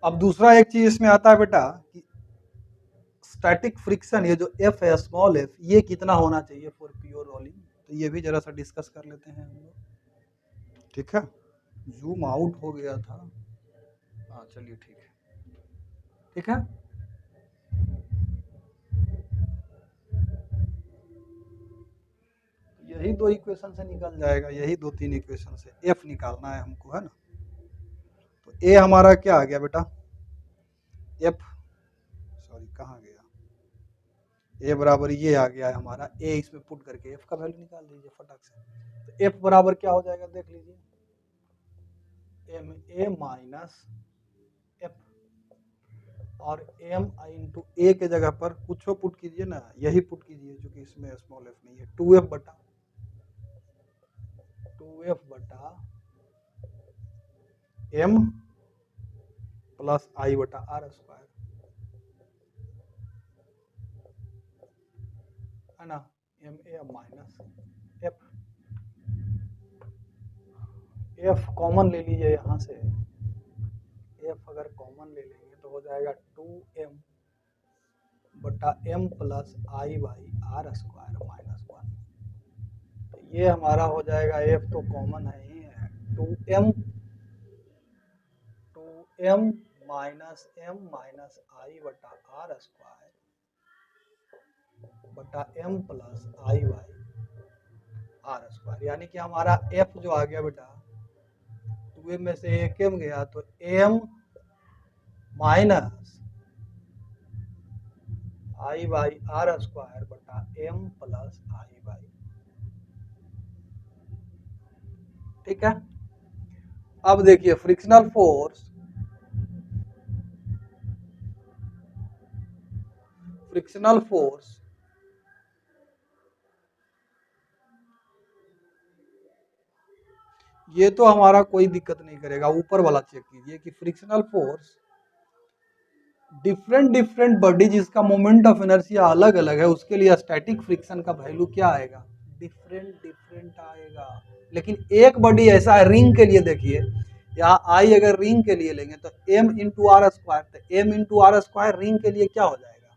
अब दूसरा एक चीज इसमें आता है बेटा कि स्टैटिक फ्रिक्शन, ये जो एफ है स्मॉल एफ, ये कितना होना चाहिए फॉर पीओ रोलिंग। तो ये भी जरा सा डिस्कस कर लेते हैं हम लोग। ठीक है, जूम आउट हो गया था, हाँ चलिए ठीक है, ठीक है। यही दो इक्वेशन से निकल जाएगा, यही दो तीन इक्वेशन से एफ निकालना है हमको, है ना। तो ए हमारा क्या आ गया बेटा, एफ, सॉरी कहाँ गया, ए बराबर ये आ गया है हमारा, ए इसमें पुट करके एफ का वैल्यू निकाल लीजिए फटाक से। तो एफ बराबर क्या हो जाएगा देख लीजिए, एम ए माइनस एफ, और एम इंटू ए के जगह पर कुछ पुट कीजिए ना, यही पुट कीजिए जो कि इसमें स्मॉल एफ नहीं है, 2f बटा 2f m प्लस आई बटा आर स्क्वायर, है ना, M A minus F, F common ले लीजिए यहाँ से, एफ अगर कॉमन ले लेंगे तो हो जाएगा 2m बटा m plus I by R square minus 1। तो ये हमारा हो जाएगा, एफ तो कॉमन है ही है, 2m minus m minus I बटा आर स्क्वायर बटा m plus I by R square. यानी कि हमारा f जो आ गया बेटा, 2m में से एक m गया तो m minus I by R square बटा m प्लस आई बाई, ठीक है। अब देखिए फ्रिक्शनल फोर्स, फ्रिक्शनल फोर्स ये तो हमारा कोई दिक्कत नहीं करेगा, ऊपर वाला चेक कीजिए कि frictional force different different body जिसका मोमेंट ऑफ इनर्शिया अलग अलग है उसके लिए स्टैटिक फ्रिक्शन का वैल्यू क्या आएगा, डिफरेंट डिफरेंट आएगा। लेकिन एक बॉडी ऐसा है, रिंग के लिए देखिए, यहाँ आई अगर रिंग के लिए लेंगे तो m इंटू आर स्क्वायर, तो m into R square ring के लिए क्या हो जाएगा,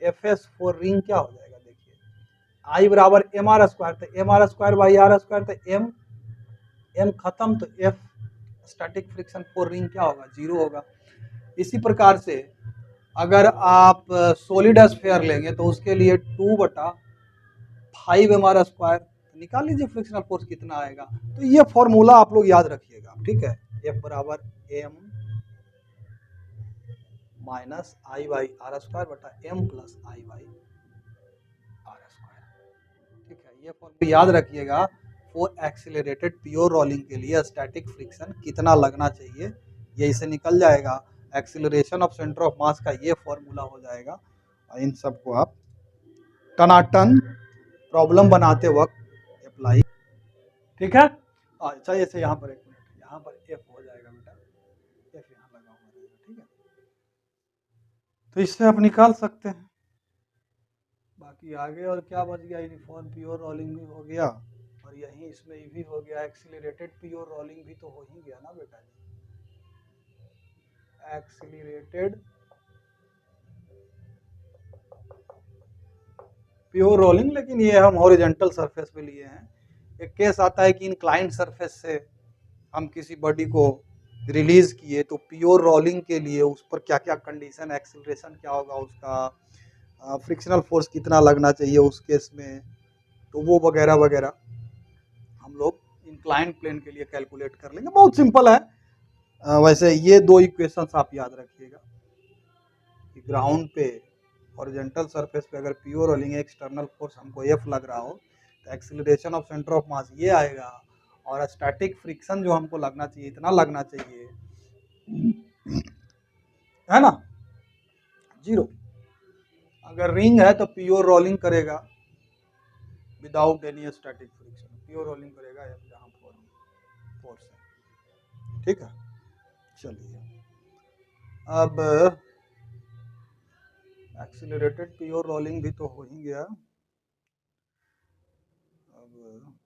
एफ एस फॉर रिंग क्या हो जाएगा, देखिए आई बराबर एम आर स्क्वायर, तो M R square by R square, तो एम खत्म, तो F static friction for ring क्या होगा, 0 होगा। इसी प्रकार से अगर आप सॉलिड स्फीयर लेंगे तो उसके लिए 2 बटा 5 एम आर स्क्वायर, निकाल लीजिए फ्रिक्शनल फोर्स कितना आएगा। तो ये फॉर्मूला आप लोग याद रखिएगा, ठीक है, एफ बराबर M minus I by R square बटा M plus I by R square, ठीक है। ये फॉर्मूला याद रखिएगा फॉर एक्सीलरेटेड प्योर रोलिंग के लिए स्टैटिक फ्रिक्शन कितना लगना चाहिए, ये इसे निकल जाएगा। Acceleration of centre of mass का ये फॉर्मूला हो जाएगा। इन सबको आप टनाटन प्रॉब्लम बनाते वक्त अप्लाई, ठीक है। अच्छा ऐसे यहाँ पर एक मिनट, यहाँ पर एफ हो जाएगा बेटा, एफ यहाँ लगा हुआ रहेगा, ठीक है। तो इससे आप निकाल सकते हैं। बाकी आगे और क्या बच गया, यूनिफॉर्म प्योर रोलिंग भी हो गया, और यहीं इसमें ये भी हो गया, एक्सीलरेटेड प्योर रोलिंग भी तो हो ही गया ना बेटा जी। एक्सीलरेटेड प्योर रोलिंग, लेकिन ये हम हॉरिजॉन्टल सरफेस पे लिए हैं। एक केस आता है कि इंक्लाइंड सरफेस से हम किसी बॉडी को रिलीज किए, तो प्योर रोलिंग के लिए उस पर क्या क्या कंडीशन, एक्सीलरेशन क्या होगा उसका, फ्रिक्शनल फोर्स कितना लगना चाहिए उस केस में, तो वो वगैरह वगैरह हम लोग इंक्लाइंड प्लेन के लिए कैलकुलेट कर लेंगे। बहुत सिंपल है। वैसे ये दो इक्वेशंस आप याद रखिएगा कि ग्राउंड पे हॉरिजॉन्टल सरफेस पे अगर प्योर रोलिंग एक्सटर्नल फोर्स हमको एफ लग रहा हो तो acceleration of centre of mass ये आएगा, और स्टैटिक फ्रिक्शन जो हमको लगना चाहिए इतना लगना चाहिए, है ना, 0। अगर रिंग है तो प्योर रोलिंग करेगा without any static friction, pure rolling करेगा जहाँ फोर्स है, ठीक है। चलिए अब एक्सीलरेटेड प्योर रोलिंग भी तो हो ही गया। अब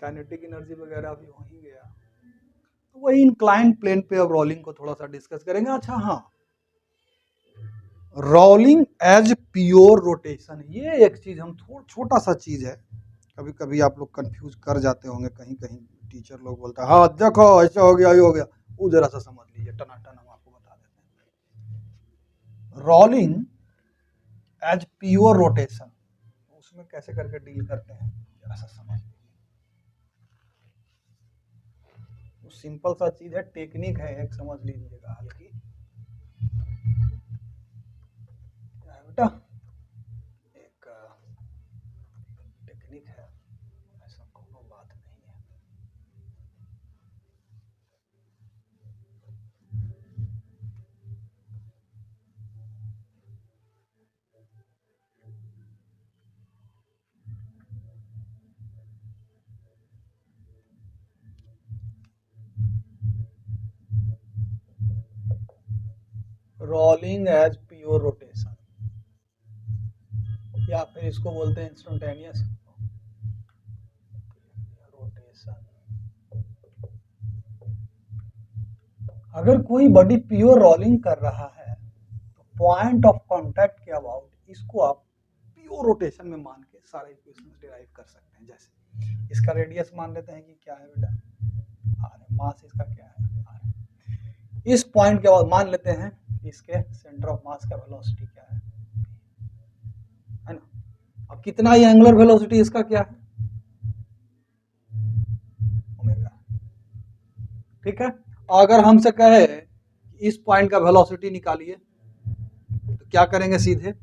काइनेटिक एनर्जी वगैरह भी हो ही गया, तो वही इंक्लाइंड प्लेन पे अब रोलिंग को थोड़ा सा डिस्कस करेंगे। अच्छा हाँ, रोलिंग एज प्योर रोटेशन, ये एक चीज हम छोटा सा चीज है, कभी कभी आप लोग कंफ्यूज कर जाते होंगे, कहीं कहीं टीचर लोग बोलता है हाँ देखो ऐसा हो गया ये हो गया, वो जरा सा समझ लीजिए, टनाटन हम आपको बता देते हैं। रोलिंग एज प्योर रोटेशन उसमें कैसे करके डील करते हैं जरा सा समझ लीजिए। सिंपल सा चीज है, टेक्निक है एक, समझ लीजिएगा हल्की बेटा, एक टेक्निक है, ऐसा कोनो बात नहीं है। रोलिंग एज प्योर रोटेशन, या फिर इसको बोलते हैं इंस्टेंटेनियस रोटेशन। अगर कोई बॉडी प्योर रोलिंग कर रहा है तो पॉइंट ऑफ कांटेक्ट के अबाउट इसको आप प्योर रोटेशन में मान के सारे इक्वेशंस डिराइव कर सकते हैं। जैसे इसका रेडियस मान लेते हैं कि क्या है बेटा, आर है, मास इसका क्या है, आर है। इस पॉइंट के बाद मान लेते हैं इसके सेंटर ऑफ मास का वेलोसिटी क्या है ना। अब कितना ये एंगुलर वेलोसिटी इसका क्या है, ओमेगा, ठीक है। अगर हमसे कहे इस पॉइंट का वेलोसिटी निकालिए तो क्या करेंगे, सीधे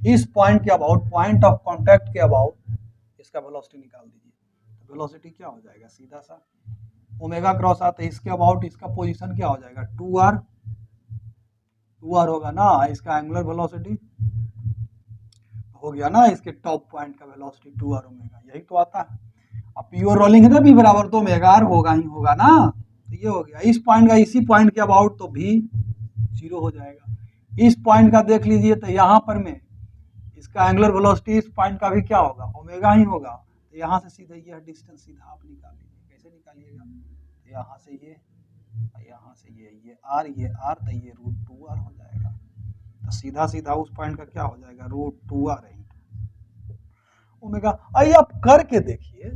इस पॉइंट के अबाउट, पॉइंट ऑफ कांटेक्ट के अबाउट इसका वेलोसिटी निकाल दीजिए, तो वेलोसिटी क्या हो जाएगा, सीधा सा ओमेगा क्रॉस आता है इसके अबाउट, इसका पोजीशन क्या हो जाएगा 2r, 2r होगा ना, इसका एंगुलर वेलोसिटी हो गया ना, इसके टॉप पॉइंट का वेलोसिटी 2r ओमेगा, यही तो आता है। अब प्योर रोलिंग है ना, b बराबर तो ओमेगा r होगा ही होगा ना, तो ये हो गया इस पॉइंट का, इसी पॉइंट के अबाउट तो भी 0 हो जाएगा। इस पॉइंट का देख लीजिए तो यहाँ पर में इसका एंगुलर वेलोसिटी इस पॉइंट का भी क्या होगा, ओमेगा ही होगा, तो यहाँ से सीधा यह डिस्टेंस सीधा आप निकाल लीजिए। कैसे निकालिएगा, यहाँ से ये, यहाँ से ये आर, ये आर, तो ये √2r हो जाएगा, तो सीधा सीधा उस पॉइंट का क्या हो जाएगा, √2r ओमेगा। आइए आप करके देखिए,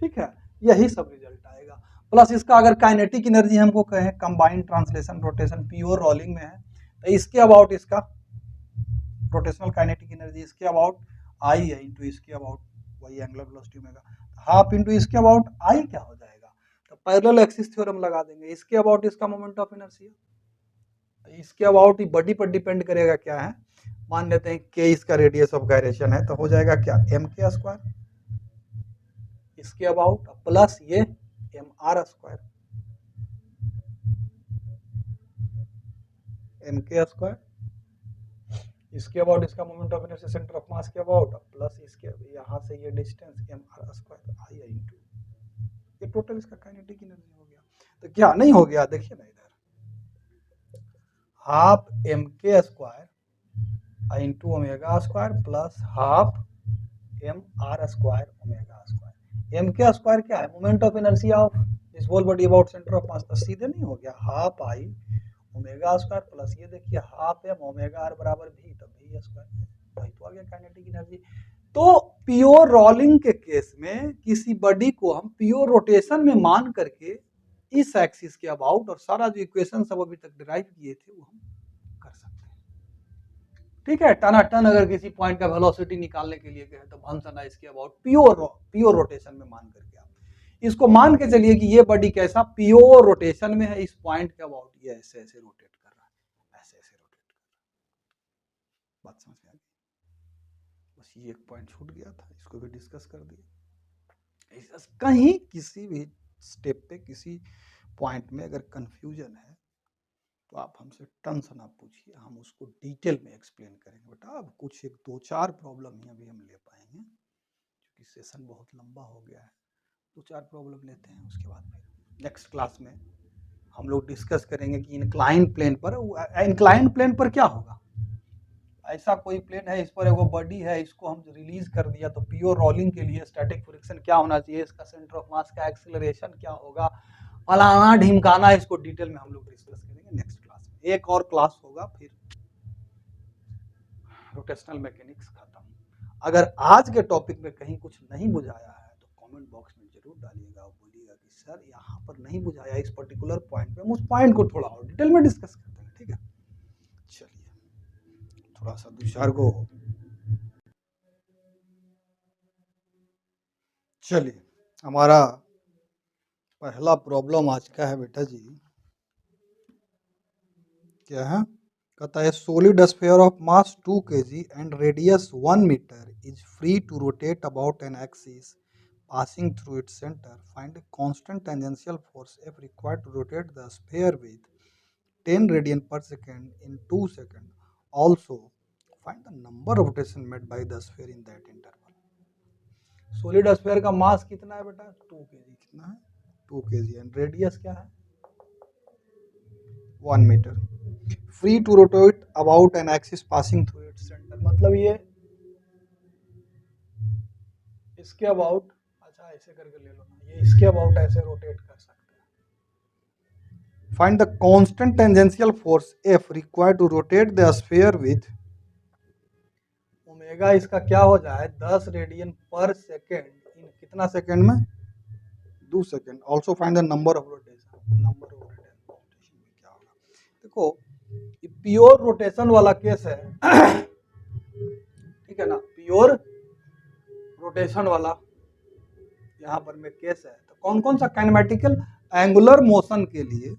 ठीक है, यही सब रिजल्ट आएगा। प्लस इसका अगर काइनेटिक एनर्जी हमको कहें, combined translation rotation pure rolling में है, तो इसके अबाउट इसका रोटेशनल काइनेटिक एनर्जी इसके अबाउट आई है, इंटू इसके अबाउट वही angular velocity omega, half into इसके अबाउट आई क्या हो जाएगा, तो पैरेलल एक्सिस थ्योरम लगा देंगे। इसके अबाउट इसका मोमेंट ऑफ इनर्शिया, इसके अबाउट बॉडी पर डिपेंड करेगा क्या है, मान लेते हैं के इसका रेडियस ऑफ गायरेशन है, तो हो जाएगा क्या m² इसके अबाउट प्लस ये mr², mk², इसके अबाउट इसका moment of inertia centre of mass के अबाउट, प्लस इसके यहाँ से ये डिस्टेंस mr² आई इंटू ये टोटल इसका काइनेटिक एनर्जी हो गया। तो क्या नहीं हो गया, देखिए ना इधर half mk² into omega square plus half M R square omega square. M के स्क्वायर क्या है? Moment of inertia of this whole body about centre of mass. तो सीधे नहीं हो गया, half I omega square plus ये देखिए हाफ एम ओमेगा आर बराबर भी, तब भी स्क्वायर, वही तो आ गया काइनेटिक एनर्जी। तो प्योर रोलिंग के केस में किसी बॉडी को हम प्योर रोटेशन में मान करके इस एक्सिस के अबाउट और सारा जो इक्वेशन सब अभी तक डिराइव किए थे वो हम कर सकते हैं। ठीक है, टनाटन अगर किसी पॉइंट का वेलोसिटी निकालने के लिए कहे तो भंसना इसके अबाउट प्योर रोटेशन में मान करके आप इसको मान के चलिए कि ये बॉडी कैसा प्योर रोटेशन में है, इस पॉइंट के अबाउट ये ऐसे ऐसे रोटेट कर रहा है, ऐसे ऐसे रोटेट कर रहा है। बात समझ में आ गई? बस ये एक पॉइंट छूट गया था, इसको भी डिस्कस कर दिया। कहीं किसी भी स्टेप पे किसी पॉइंट में अगर कंफ्यूजन है तो आप हमसे टेंशन आप पूछिए, हम उसको डिटेल में एक्सप्लेन करेंगे। बेटा अब कुछ एक दो चार प्रॉब्लम ही अभी हम ले पाएंगे क्योंकि सेशन बहुत लंबा हो गया है। दो चार प्रॉब्लम लेते हैं, उसके बाद फिर नेक्स्ट क्लास में हम लोग डिस्कस करेंगे कि इंक्लाइन प्लेन पर क्या होगा। ऐसा कोई प्लेन है, इस पर एगो बॉडी है, इसको हम रिलीज कर दिया तो प्योर रोलिंग के लिए स्टैटिक फ्रिक्शन क्या होना चाहिए, इसका सेंटर ऑफ मास का एक्सीलरेशन क्या होगा, फलाना ढिमकाना, इसको डिटेल में हम लोग डिस्कस करेंगे नेक्स्ट क्लास में। एक और क्लास होगा फिर रोटेशनल मैकेनिक्स खत्म। अगर आज के टॉपिक में कहीं कुछ नहीं बुझाया है तो कमेंट बॉक्स में जरूर डालिएगा और बोलिएगा कि सर यहाँ पर नहीं बुझाया इस पर्टिकुलर पॉइंट पे, हम उस पॉइंट को थोड़ा और डिटेल में डिस्कस करते हैं। ठीक है, चलिए थोड़ा सा दूसरा को चलिए हमारा पहला प्रॉब्लम आज का है बेटा जी, क्या है? कहता है solid sphere of mass 2 kg and radius 1 meter is free to rotate about an axis passing through its center. Find a constant tangential force F required to rotate the sphere with 10 radian per second in 2 seconds. Also, find the number of rotation made by the sphere in that interval. Solid sphere का मास कितना है बेटा? 2 kg। कितना है? 2 kg and radius क्या है? 1 meter. Free to rotate about an axis passing through its centre, मतलब ये इसके अबाउट, अच्छा ऐसे करके ले लो ना, ये इसके अबाउट ऐसे रोटेट कर सकते हैं। Find the constant tangential force F required to rotate the sphere with omega, इसका क्या हो जाए 10 रेडियन पर सेकेंड इन कितना सेकेंड में? 2 second. Also find the number of rotation, number of rotation में क्या होगा? देखो प्योर रोटेशन वाला केस है ठीक है ना, प्योर रोटेशन वाला यहाँ पर में केस है। तो कौन कौन सा काइनेमेटिकल एंगुलर मोशन के लिए,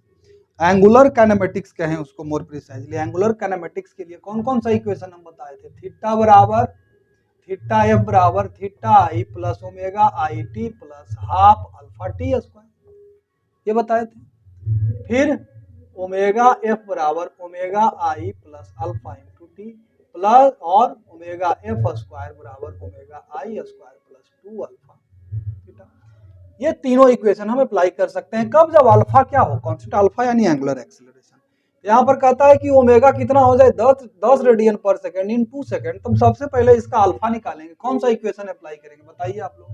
एंगुलर काइनेमेटिक्स कहें उसको मोर प्रिसाइजली, एंगुलर काइनेमेटिक्स के लिए कौन कौन सा इक्वेशन हम बताए थे? थीटा बराबर थीटा एफ बराबर theta I plus omega I T plus half alpha T square, ये बताए थे। फिर ओमेगा एफ बराबर ओमेगा आई plus alpha into T plus और ओमेगा एफ स्क्वायर बराबर ओमेगा आई स्क्वायर प्लस 2 अल्फा थीटा। ये तीनों इक्वेशन हम अप्लाई कर सकते हैं कब? जब अल्फा क्या हो? कांस्टेंट अल्फा यानी एंगुलर एक्सीलरेशन। यहाँ पर कहता है कि ओमेगा कितना हो जाए 10 रेडियन पर सेकेंड इन 2 सेकेंड, तो सबसे पहले इसका अल्फा निकालेंगे। कौन सा इक्वेशन अप्लाई करेंगे बताइए आप लोग?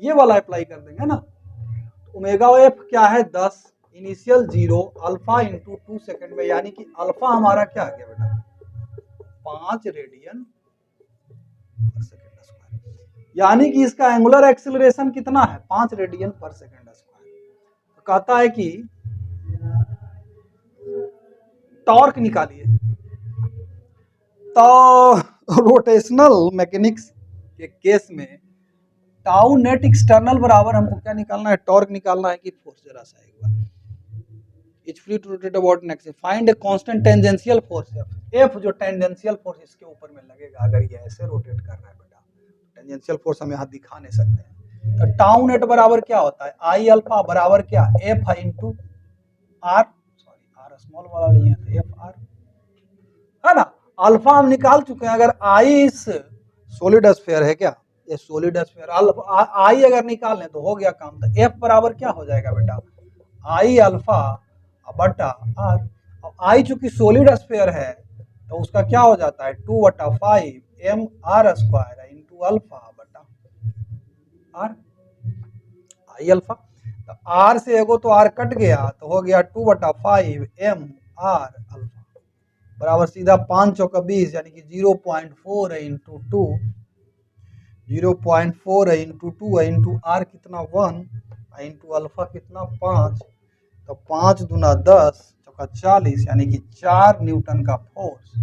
ये वाला अप्लाई कर देंगे ना। ओमेगा एफ क्या है 10, इनिशियल 0, अल्फा इंटू 2 सेकेंड में, यानी कि अल्फा हमारा क्या आ गया बेटा 5 रेडियन पर सेकेंड स्क्वायर, यानी कि इसका एंगुलर एक्सीलरेशन कितना है 5 रेडियन पर सेकेंड स्क्वायर। तो कहता है कि टॉर्क निकालिए। तो रोटेशनल मैकेनिक्स के केस में टाउ नेट एक्सटर्नल बराबर हमको क्या निकालना है? टॉर्क निकालना है कि फोर्स? जरा सा एक बार, it's free to rotate about next, find a constant tangential force F, जो टेंजेंशियल फोर्स इसके ऊपर में लगेगा अगर ये ऐसे रोटेट कर रहा है बेटा। टेंजेंशियल फोर्स हम यहाँ दिखा नहीं सकते हैं। तो टाउ नेट बराबर क्या होता है? आई अल्फा बराबर क्या? F into R, sorry R small वाला नहीं है तो एफ आर है ना। अल्फा हम निकाल चुके हैं। अगर आई इस सॉलिड स्फीयर है क्या, ये सॉलिड स्फीयर, आई अगर निकाल लें तो हो गया काम। तो एफ बराबर क्या हो जाएगा बेटा? आई अल्फा बटा आर। आई चूंकि सॉलिड स्फीयर है तो उसका क्या हो जाता है 2/5 m r² इंटू अल्फा बटा आर, आई अल्फा। तो आर से एगो तो आर कट गया तो हो गया 2/5 m r अल्फा बराबर सीधा 5 चौका 20 यानी कि 0.4 है इंटू 2, 0.4 है इंटू 2 है इंटू आर कितना 1 इंटू अल्फा कितना 5, तो 5 दूना 10 चौका 40 यानी कि 4 न्यूटन का फोर्स,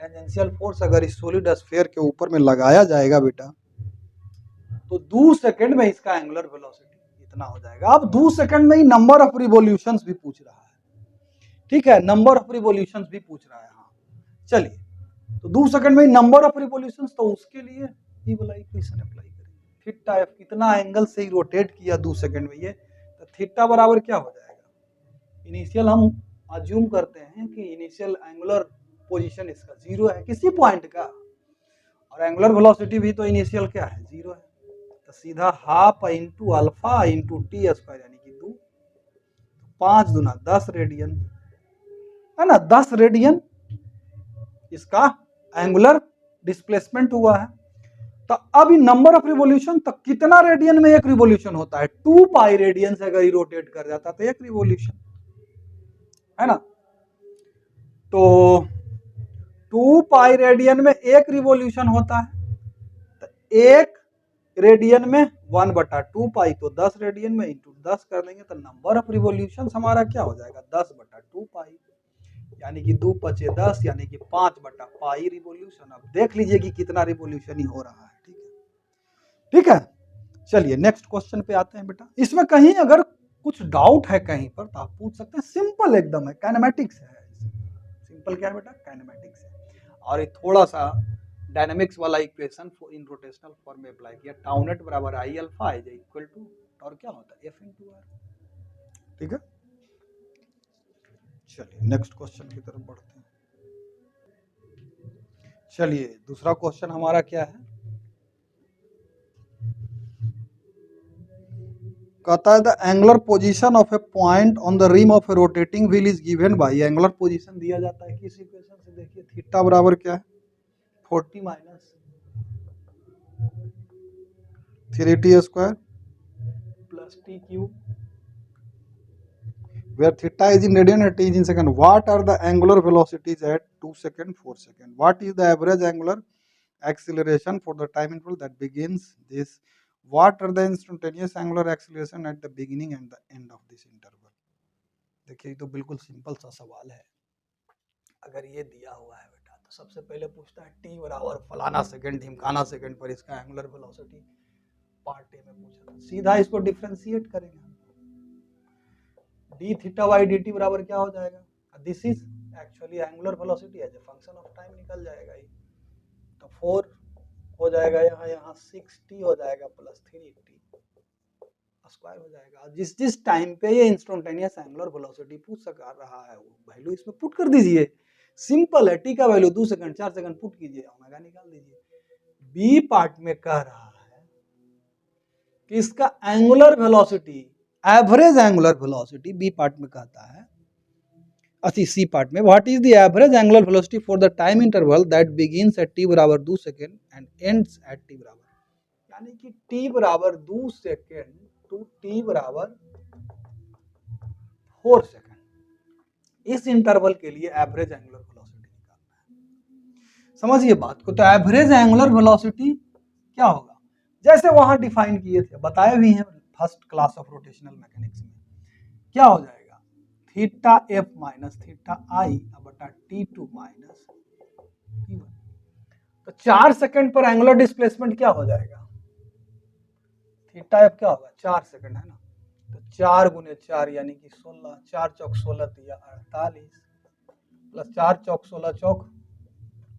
टेंजेंशियल फोर्स अगर इस सॉलिड स्फीयर के ऊपर में लगाया जाएगा बेटा तो 2 सेकंड में इसका एंगुलर वेलोसिटी इतना हो जाएगा। अब 2 सेकंड में ही नंबर ऑफ रिवॉल्यूशंस भी पूछ रहा है, ठीक है, नंबर ऑफ रिवॉल्यूशंस भी पूछ रहा है। हाँ चलिए, तो 2 सेकंड में ही नंबर ऑफ रिवॉल्यूशंस, तो उसके लिए ये वाला इक्वेशन अप्लाई करेंगे। थीटा एफ कितना एंगल से ही रोटेट किया 2 सेकंड में ये, तो थीटा बराबर क्या हो जाएगा, इनिशियल हम अज्यूम करते हैं कि इनिशियल एंगुलर पोजीशन इसका 0 है किसी पॉइंट का, और एंगुलर वेलोसिटी भी तो इनिशियल क्या है 0 है, तो सीधा half into alpha into T square यानी कि 2, 5 दूना 10 रेडियन है ना, 10 रेडियन इसका एंगुलर डिस्प्लेसमेंट हुआ है। तो अब नंबर ऑफ रिवॉल्यूशन, तो कितना रेडियन में एक रिवॉल्यूशन होता है, 2 पाई रेडियन से अगर रोटेट कर जाता तो एक रिवॉल्यूशन है ना, तो 2 पाई रेडियन में एक रिवॉल्यूशन होता है, तो एक रेडियन में 1/2 पाई, तो 10 रेडियन में इंटू 10 कर देंगे तो नंबर ऑफ रिवॉल्यूशन हमारा क्या हो जाएगा 10/2 पाई, यानी कि 2 पचे 10 यानी कि 5/पाई रिवॉल्यूशन। अब देख लीजिए कि कितना रिवॉल्यूशन ही हो रहा है, ठीक है, ठीक है। चलिए नेक्स्ट क्वेश्चन पे आते हैं बेटा, इसमें कहीं अगर कुछ डाउट है कहीं पर तो आप पूछ सकते हैं, सिंपल एकदम है, काइनेमेटिक्स है, सिंपल क्या है बेटा काइनेमेटिक्स है, और ये थोड़ा सा डायनामिक्स वाला इक्वेशन इन रोटेशनल फॉर्म में अप्लाई किया, टाउ नेट बराबर I alpha I equal to और क्या होता है एफ इंटू आर, ठीक है। चलिए नेक्स्ट क्वेश्चन की तरफ बढ़ते हैं। चलिए दूसरा क्वेश्चन हमारा क्या है, कहता है the angular position of a point on the rim of a rotating wheel is given by, angular position दिया जाता है किस इक्वेशन से, देखिए थीटा बराबर क्या है 40 minus 3t square plus T cube, where theta is in radian and t is in second. What are the angular velocities at 2 second, 4 second? What is the average angular acceleration for the time interval that begins this? What are the instantaneous angular acceleration at the beginning and the end of this interval? देखिए तो बिल्कुल सिंपल सा सवाल है, अगर ये दिया हुआ है बेटा तो सबसे पहले पूछता है t बराबर फलाना सेकंड ढिमकाना सेकंड पर इसका एंगुलर वेलोसिटी, पार्ट ए में पूछा था, सीधा इसको डिफरेंशिएट करेंगे, d theta by d t बराबर क्या हो जाएगा, this is actually angular velocity as a function of time निकल जाएगा ये, तो 4 हो जाएगा यहाँ, यहाँ 6t हो जाएगा प्लस 3t स्क्वायर हो जाएगा। जिस जिस टाइम पे ये इंस्टेंटेनियस एंगुलर वेलोसिटी पूछ सका रहा है वो वैल्यू इसमें पुट कर दीजिए, सिंपल है, टी का वैल्यू 2 सेकंड 4 सेकंड पुट कीजिए, ओमेगा निकाल दीजिए। बी पार्ट में कह रहा है कि इसका angular velocity, average angular velocity B part में कहता है, सी पार्ट में what is the average angular velocity for the time interval that begins at t बराबर 2 second and ends at t बराबर, यानी कि टी बराबर 2 सेकंड टू टी बराबर 4 सेकंड, इस इंटरवल के लिए एवरेज एंगुलर वेलोसिटी निकालना है। समझिए बात को, तो एवरेज एंगुलर वेलोसिटी क्या होगा, जैसे वहां डिफाइन किए थे, बताए भी हैं first class of rotational mechanics में, क्या हो जाएगा theta f minus theta i बटा t two minus t one, तो 4 सेकंड पर एंगुलर डिस्प्लेसमेंट क्या हो जाएगा, थीटा एफ क्या होगा 4 सेकंड है ना, तो 4 गुने 4 यानी कि 16, 4 चौक 16 दिया 48 प्लस 4 चौक 16 चौक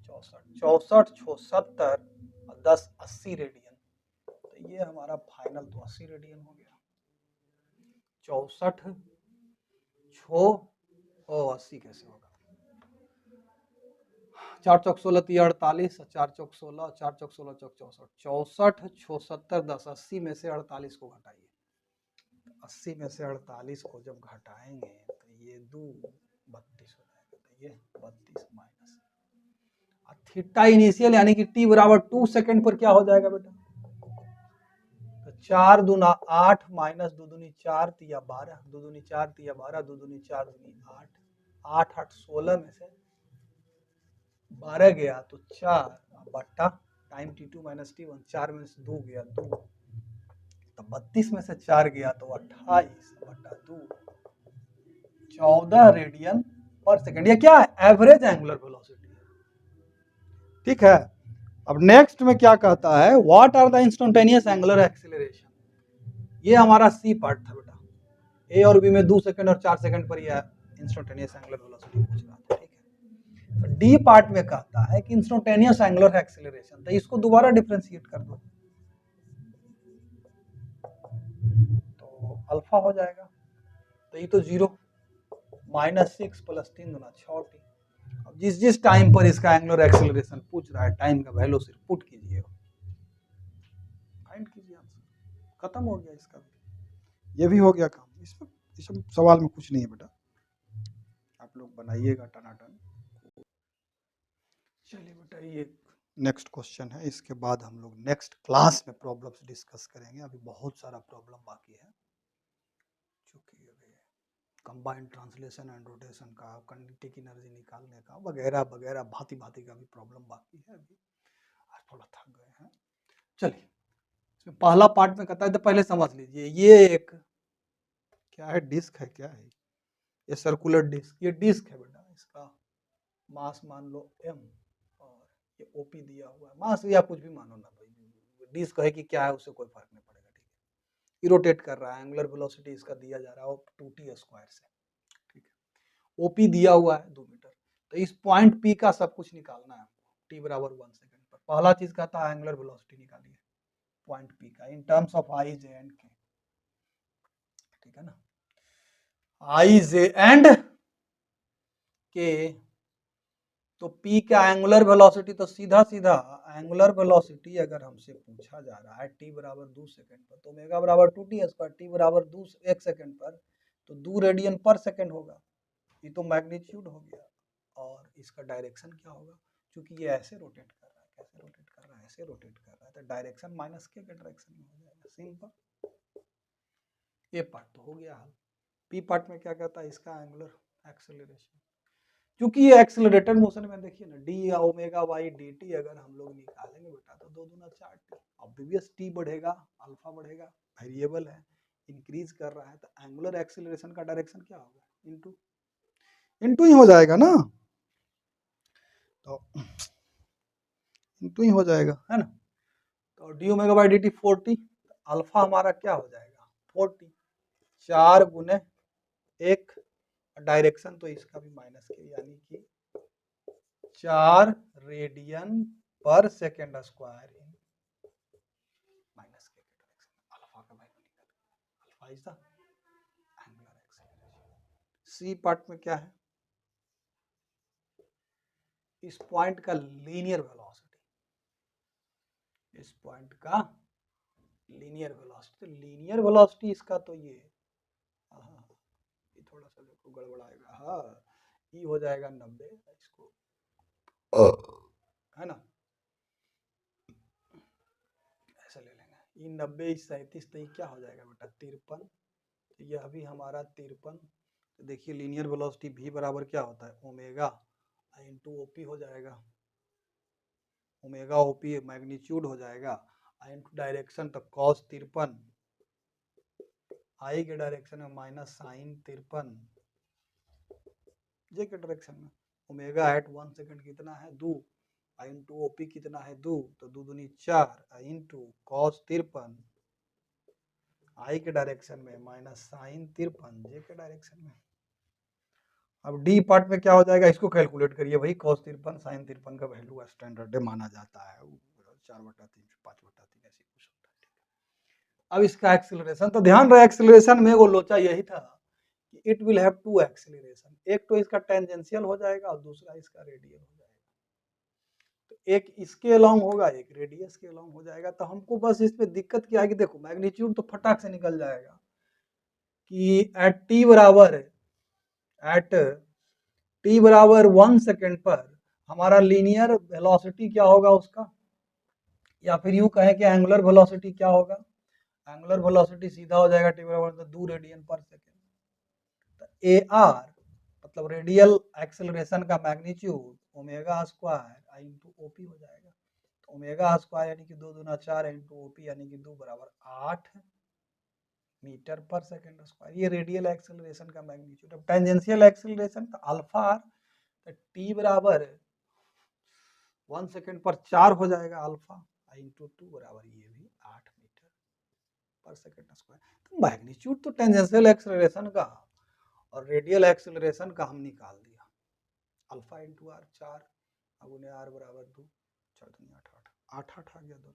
64, 64 6 70 और 10 80 रेडियन, तो ये हमारा फाइनल तो 80 रेडियन हो गया, 64 6 और 80 कैसे होगा, 4 चौक 16 3 48, 4 चौक 16, 4 चौक 16 चौक 64, 64 6 70 10 80 में से 48 को घटाइए, 80 में से 48 को जब घटाएंगे तो ये 2 32 हो जाएगा, तो ये 32 माइनस थीटा इनिशियल यानी कि t बराबर 2 सेकंड पर क्या हो जाएगा बेटा, तो 4 दूना 8 माइनस 2 दूनी 4 तिया 12, 2 दूनी 4 तिया 12, 2 दूनी 4 दूनी 8, 8 8 16 में से 12 गया तो 4 बट्टा टाइम t2 माइनस t1, 4 में से 2 गया 2, तो 32 में से 4 गया तो 28 बट्टा 2, 14 रेडियन पर सेकंड। ये क्या है, एवरेज एंगुलर वेलोसिटी है, ठीक है। अब नेक्स्ट में क्या कहता है, what are the instantaneous angular acceleration, ये हमारा सी पार्ट था बेटा, ए और बी में 2 सेकंड और 4 सेकंड पर यह इंस्टेंटेनियस एंगुलर वेलोसिटी पूछ रहा था, ठीक है। तो डी पार्ट में कहता है कि इंस्टेंटेनियस एंगुलर एक्सीलरेशन, तो इसको दोबारा डिफरेंशिएट कर दो तो अल्फा हो जाएगा, तो ये तो 0 माइनस 6 प्लस 3 गुना 6t। अब जिस जिस टाइम पर इसका एंगुलर एक्सीलरेशन पूछ रहा है, टाइम का वैल्यू सिर्फ पुट कीजिए, फाइंड कीजिए, आंसर खत्म हो गया इसका भी, ये भी हो गया काम। इसमें इस सवाल में कुछ नहीं है बेटा, आप लोग बनाइएगा टनाटन। चलिए बेटा ये नेक्स्ट क्वेश्चन है, इसके बाद हम लोग नेक्स्ट क्लास में प्रॉब्लम्स डिस्कस करेंगे, अभी बहुत सारा प्रॉब्लम बाकी है, चूंकि अभी कंबाइंड ट्रांसलेशन एंड रोटेशन का, काइनेटिक एनर्जी निकालने का वगैरह वगैरह भांति भांति का भी प्रॉब्लम बाकी है, अभी आज थोड़ा थक गए हैं। चलिए इसमें पहला पार्ट में कहता है, तो पहले समझ लीजिए, ये एक क्या है, डिस्क है, क्या है ये, सर्कुलर डिस्क, ये डिस्क है बेटा, इसका मास मान लो m, और ये ओपी दिया हुआ है, मास या कुछ भी मानो ना भाई, डिस्क है कि क्या है उससे कोई फर्क नहीं पड़ेगा, ठीक है। ये रोटेट कर रहा है, एंगुलर वेलोसिटी इसका दिया जा रहा है 2t स्क्वायर से, ठीक है। ओपी दिया हुआ है 2 मीटर, तो इस पॉइंट पी का सब कुछ निकालना है हमको, t बराबर 1 सेकंड पर। पहला चीज कहता है एंगुलर वेलोसिटी निकालिए पॉइंट पी का in terms of I J and के, ठीक है ना, आई जे एंड के। तो P का एंगुलर वेलोसिटी, तो सीधा सीधा एंगुलर वेलोसिटी अगर हमसे पूछा जा रहा है t बराबर 2 सेकंड पर, तो ओमेगा बराबर 2t स्क्वायर, t बराबर 2 1 सेकंड पर, तो 2 रेडियन पर सेकंड होगा, ये तो मैग्नीट्यूड हो गया। और इसका डायरेक्शन क्या होगा, क्योंकि ये ऐसे रोटेट कर रहा है, कैसे रोटेट कर रहा है, ऐसे रोटेट कर रहा है, तो डायरेक्शन माइनस के डायरेक्शन में हो जाएगा, सिंपल। ये पार्ट तो हो गया हल। पी पार्ट में क्या कहता है, इसका एंगुलर एक्सेलरेशन, क्योंकि ये एक्सेलरेटेड मोशन में देखिए ना, डी या ओमेगा वाई डी टी अगर हम लोग निकालेंगे बेटा, तो 2 दूना 4t, ऑब्वियस टी बढ़ेगा, अल्फा बढ़ेगा, वेरिएबल है, इंक्रीज कर रहा है, तो एंगुलर एक्सेलरेशन का डायरेक्शन क्या होगा, इनटू इनटू ही हो जाएगा ना, तो इनटू ही हो जाएगा, है ना। तो D omega by d T 4t, alpha हमारा क्या हो जाएगा 4t, 4 गुने 1, डायरेक्शन तो इसका भी माइनस के, यानी कि 4 रेडियन पर second square in minus k direction, alpha का वैल्यू निकल, alpha is the angular acceleration. C part में क्या है, इस पॉइंट का लीनियर वेलोसिटी, इस पॉइंट का लीनियर वेलोसिटी, तो लीनियर वेलोसिटी इसका तो ये थोड़ा सा देखो गड़बड़ाएगा, हाँ ये हो जाएगा 90, इसको है ना, ऐसे ले लेंगे, ये 90 37, तो ये क्या हो जाएगा बेटा 53, तो यह भी हमारा 53। तो देखिए लीनियर वेलोसिटी v बराबर क्या होता है, ओमेगा इंटू ओपी हो जाएगा, ओमेगा ओपी मैग्नीट्यूड हो जाएगा, इंटू डायरेक्शन, तो कॉस 53, आई के डायरेक्शन में माइनस साइन 53, जे के डायरेक्शन में ओमेगा एट 1 सेकंड कितना है 2, इंटू ओपी कितना है 2, तो 2 दूनी 4 इंटू कॉस 53, आई के डायरेक्शन में माइनस साइन 53, जे के डायरेक्शन में। अब डी पार्ट में क्या हो जाएगा, इसको कैलकुलेट करिए, वही cos 53 sin 53 का वैल्यू स्टैंडर्ड माना जाता है, 4/3 5/3 ऐसे कुछ होता है। अब इसका एक्सीलरेशन, तो ध्यान रहे एक्सीलरेशन में वो लोचा यही था कि इट विल हैव 2 एक्सीलरेशन, एक तो इसका टेंजेंशियल हो जाएगा और दूसरा इसका रेडियल हो जाएगा, तो एक इसके अलोंग होगा, एक रेडियस के अलोंग हो जाएगा। तो हमको बस इस पे दिक्कत क्या है कि देखो मैग्नीट्यूड तो फटाक से निकल जाएगा कि एट टी बराबर 1 सेकंड पर हमारा लीनियर वेलोसिटी क्या होगा उसका, या फिर यूं कहें कि एंगुलर वेलोसिटी क्या होगा, एंगुलर वेलोसिटी सीधा हो जाएगा टी बराबर 2 रेडियन पर सेकेंड। तो ए आर मतलब रेडियल एक्सेलरेशन का मैग्नीट्यूड ओमेगा स्क्वायर आई इंटू ओपी हो जाएगा। तो ओमेगा स्क्वायर यानी कि 2 दूना 4 इंटू ओपी यानी कि 2 बराबर 8 मीटर पर सेकेंड स्क्वायर। ये रेडियल एक्सेलरेशन का मैग्नीट्यूड। अब टेंजेंशियल एक्सेलरेशन का अल्फा आर, तो टी बराबर 1 सेकेंड पर 4 हो जाएगा अल्फा आई इंटू 2 बराबर ये भी 8 मीटर पर सेकेंड स्क्वायर। तो मैग्नीट्यूड तो टेंजेंशियल एक्सेलरेशन का और रेडियल एक्सेलरेशन का हम निकाल दिया, अल्फा इंटू आर 4 अगुने आर बराबर 2 4 दूनी 8 8 8 आ गया दोनों।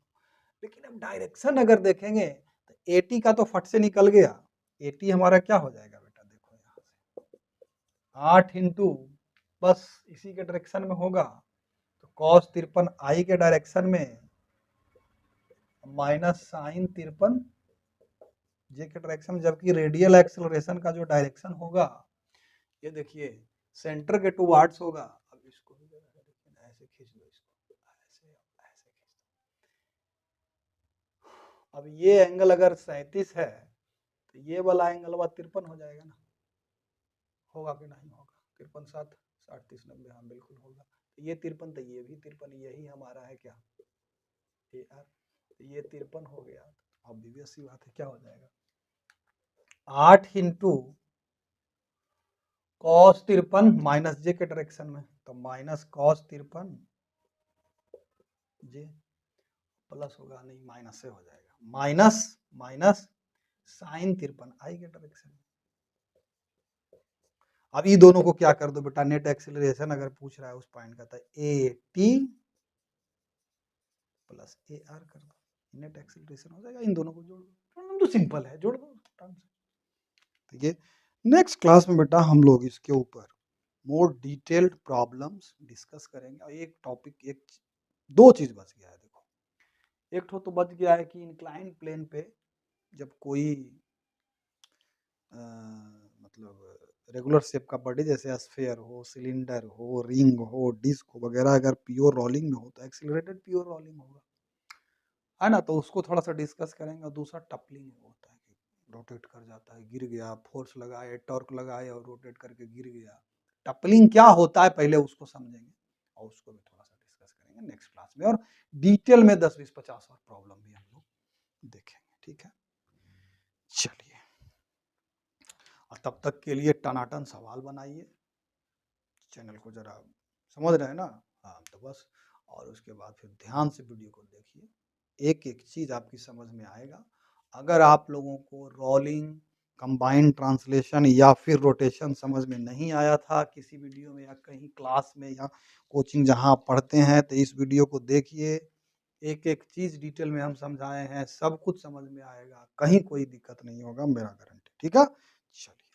लेकिन अब डायरेक्शन अगर देखेंगे तो एटी का तो फट से निकल गया, एटी हमारा क्या हो जाएगा बेटा, देखो यहाँ से 8 इंटू बस इसी के डायरेक्शन में होगा तो कॉस 53 आई के डायरेक्शन में माइनस साइन 53 जे के डायरेक्शन, जबकि रेडियल एक्सेलरेशन का जो डायरेक्शन होगा ये देखिए सेंटर के टुवार्ड्स होगा। अब इसको ऐसे खींच दो, इसको ऐसे ऐसे खींच दो। अब ये एंगल अगर 37 है तो ये वाला एंगल 53 हो जाएगा ना, होगा कि नहीं होगा, 53 7 60 30 90, हाँ बिल्कुल होगा। तो ये 53 तो ये भी 53, यही हमारा है क्या ए आर, तो ये 53 हो गया। अब भी सी बात है क्या हो जाएगा 8 इंटू कॉस 53 माइनस जे के डायरेक्शन में, तो माइनस कॉस 53 जे प्लस होगा नहीं माइनस से हो जाएगा माइनस माइनस साइन 53 आई के डायरेक्शन में। अब ये दोनों को क्या कर दो बेटा, नेट एक्सेलरेशन अगर पूछ रहा है उस पॉइंट का, तो A T plus A R कर दो, नेट एक्सेलरेशन हो जाएगा। इन दोनों को जोड़ दो, तो सिंपल है, जोड़ दो। ठीक है, नेक्स्ट क्लास में बेटा हम लोग इसके ऊपर मोर डिटेल्ड प्रॉब्लम्स डिस्कस करेंगे। और एक टॉपिक एक दो चीज बच गया है, देखो एक तो बच गया है कि इंक्लाइन प्लेन पे जब कोई मतलब रेगुलर शेप का बॉडी जैसे स्फीयर हो, सिलेंडर हो, रिंग हो, डिस्क हो वगैरह अगर प्योर रोलिंग में हो तो एक्सीलरेटेड प्योर रोलिंग होगा, है ना। तो उसको थोड़ा सा डिस्कस करेंगे। और दूसरा टपलिंग होता है कि रोटेट कर जाता है, गिर गया, फोर्स लगाए, टॉर्क लगाए और रोटेट करके गिर गया। टपलिंग क्या होता है पहले उसको समझेंगे और उसको भी थोड़ा सा डिस्कस करेंगे नेक्स्ट क्लास में। और डिटेल में 10 20 50 और प्रॉब्लम भी हम लोग देखेंगे। ठीक है, चलिए, और तब तक के लिए टनाटन सवाल बनाइए, चैनल को जरा समझ रहे हैं ना, हाँ तो बस। और उसके बाद फिर ध्यान से वीडियो को देखिए, एक एक चीज़ आपकी समझ में आएगा। अगर आप लोगों को रोलिंग, कंबाइंड ट्रांसलेशन या फिर रोटेशन समझ में नहीं आया था किसी वीडियो में या कहीं क्लास में या कोचिंग जहां आप पढ़ते हैं, तो इस वीडियो को देखिए, एक एक चीज़ डिटेल में हम समझाए हैं, सब कुछ समझ में आएगा, कहीं कोई दिक्कत नहीं होगा, मेरा गारंटी। ठीक है, चलिए।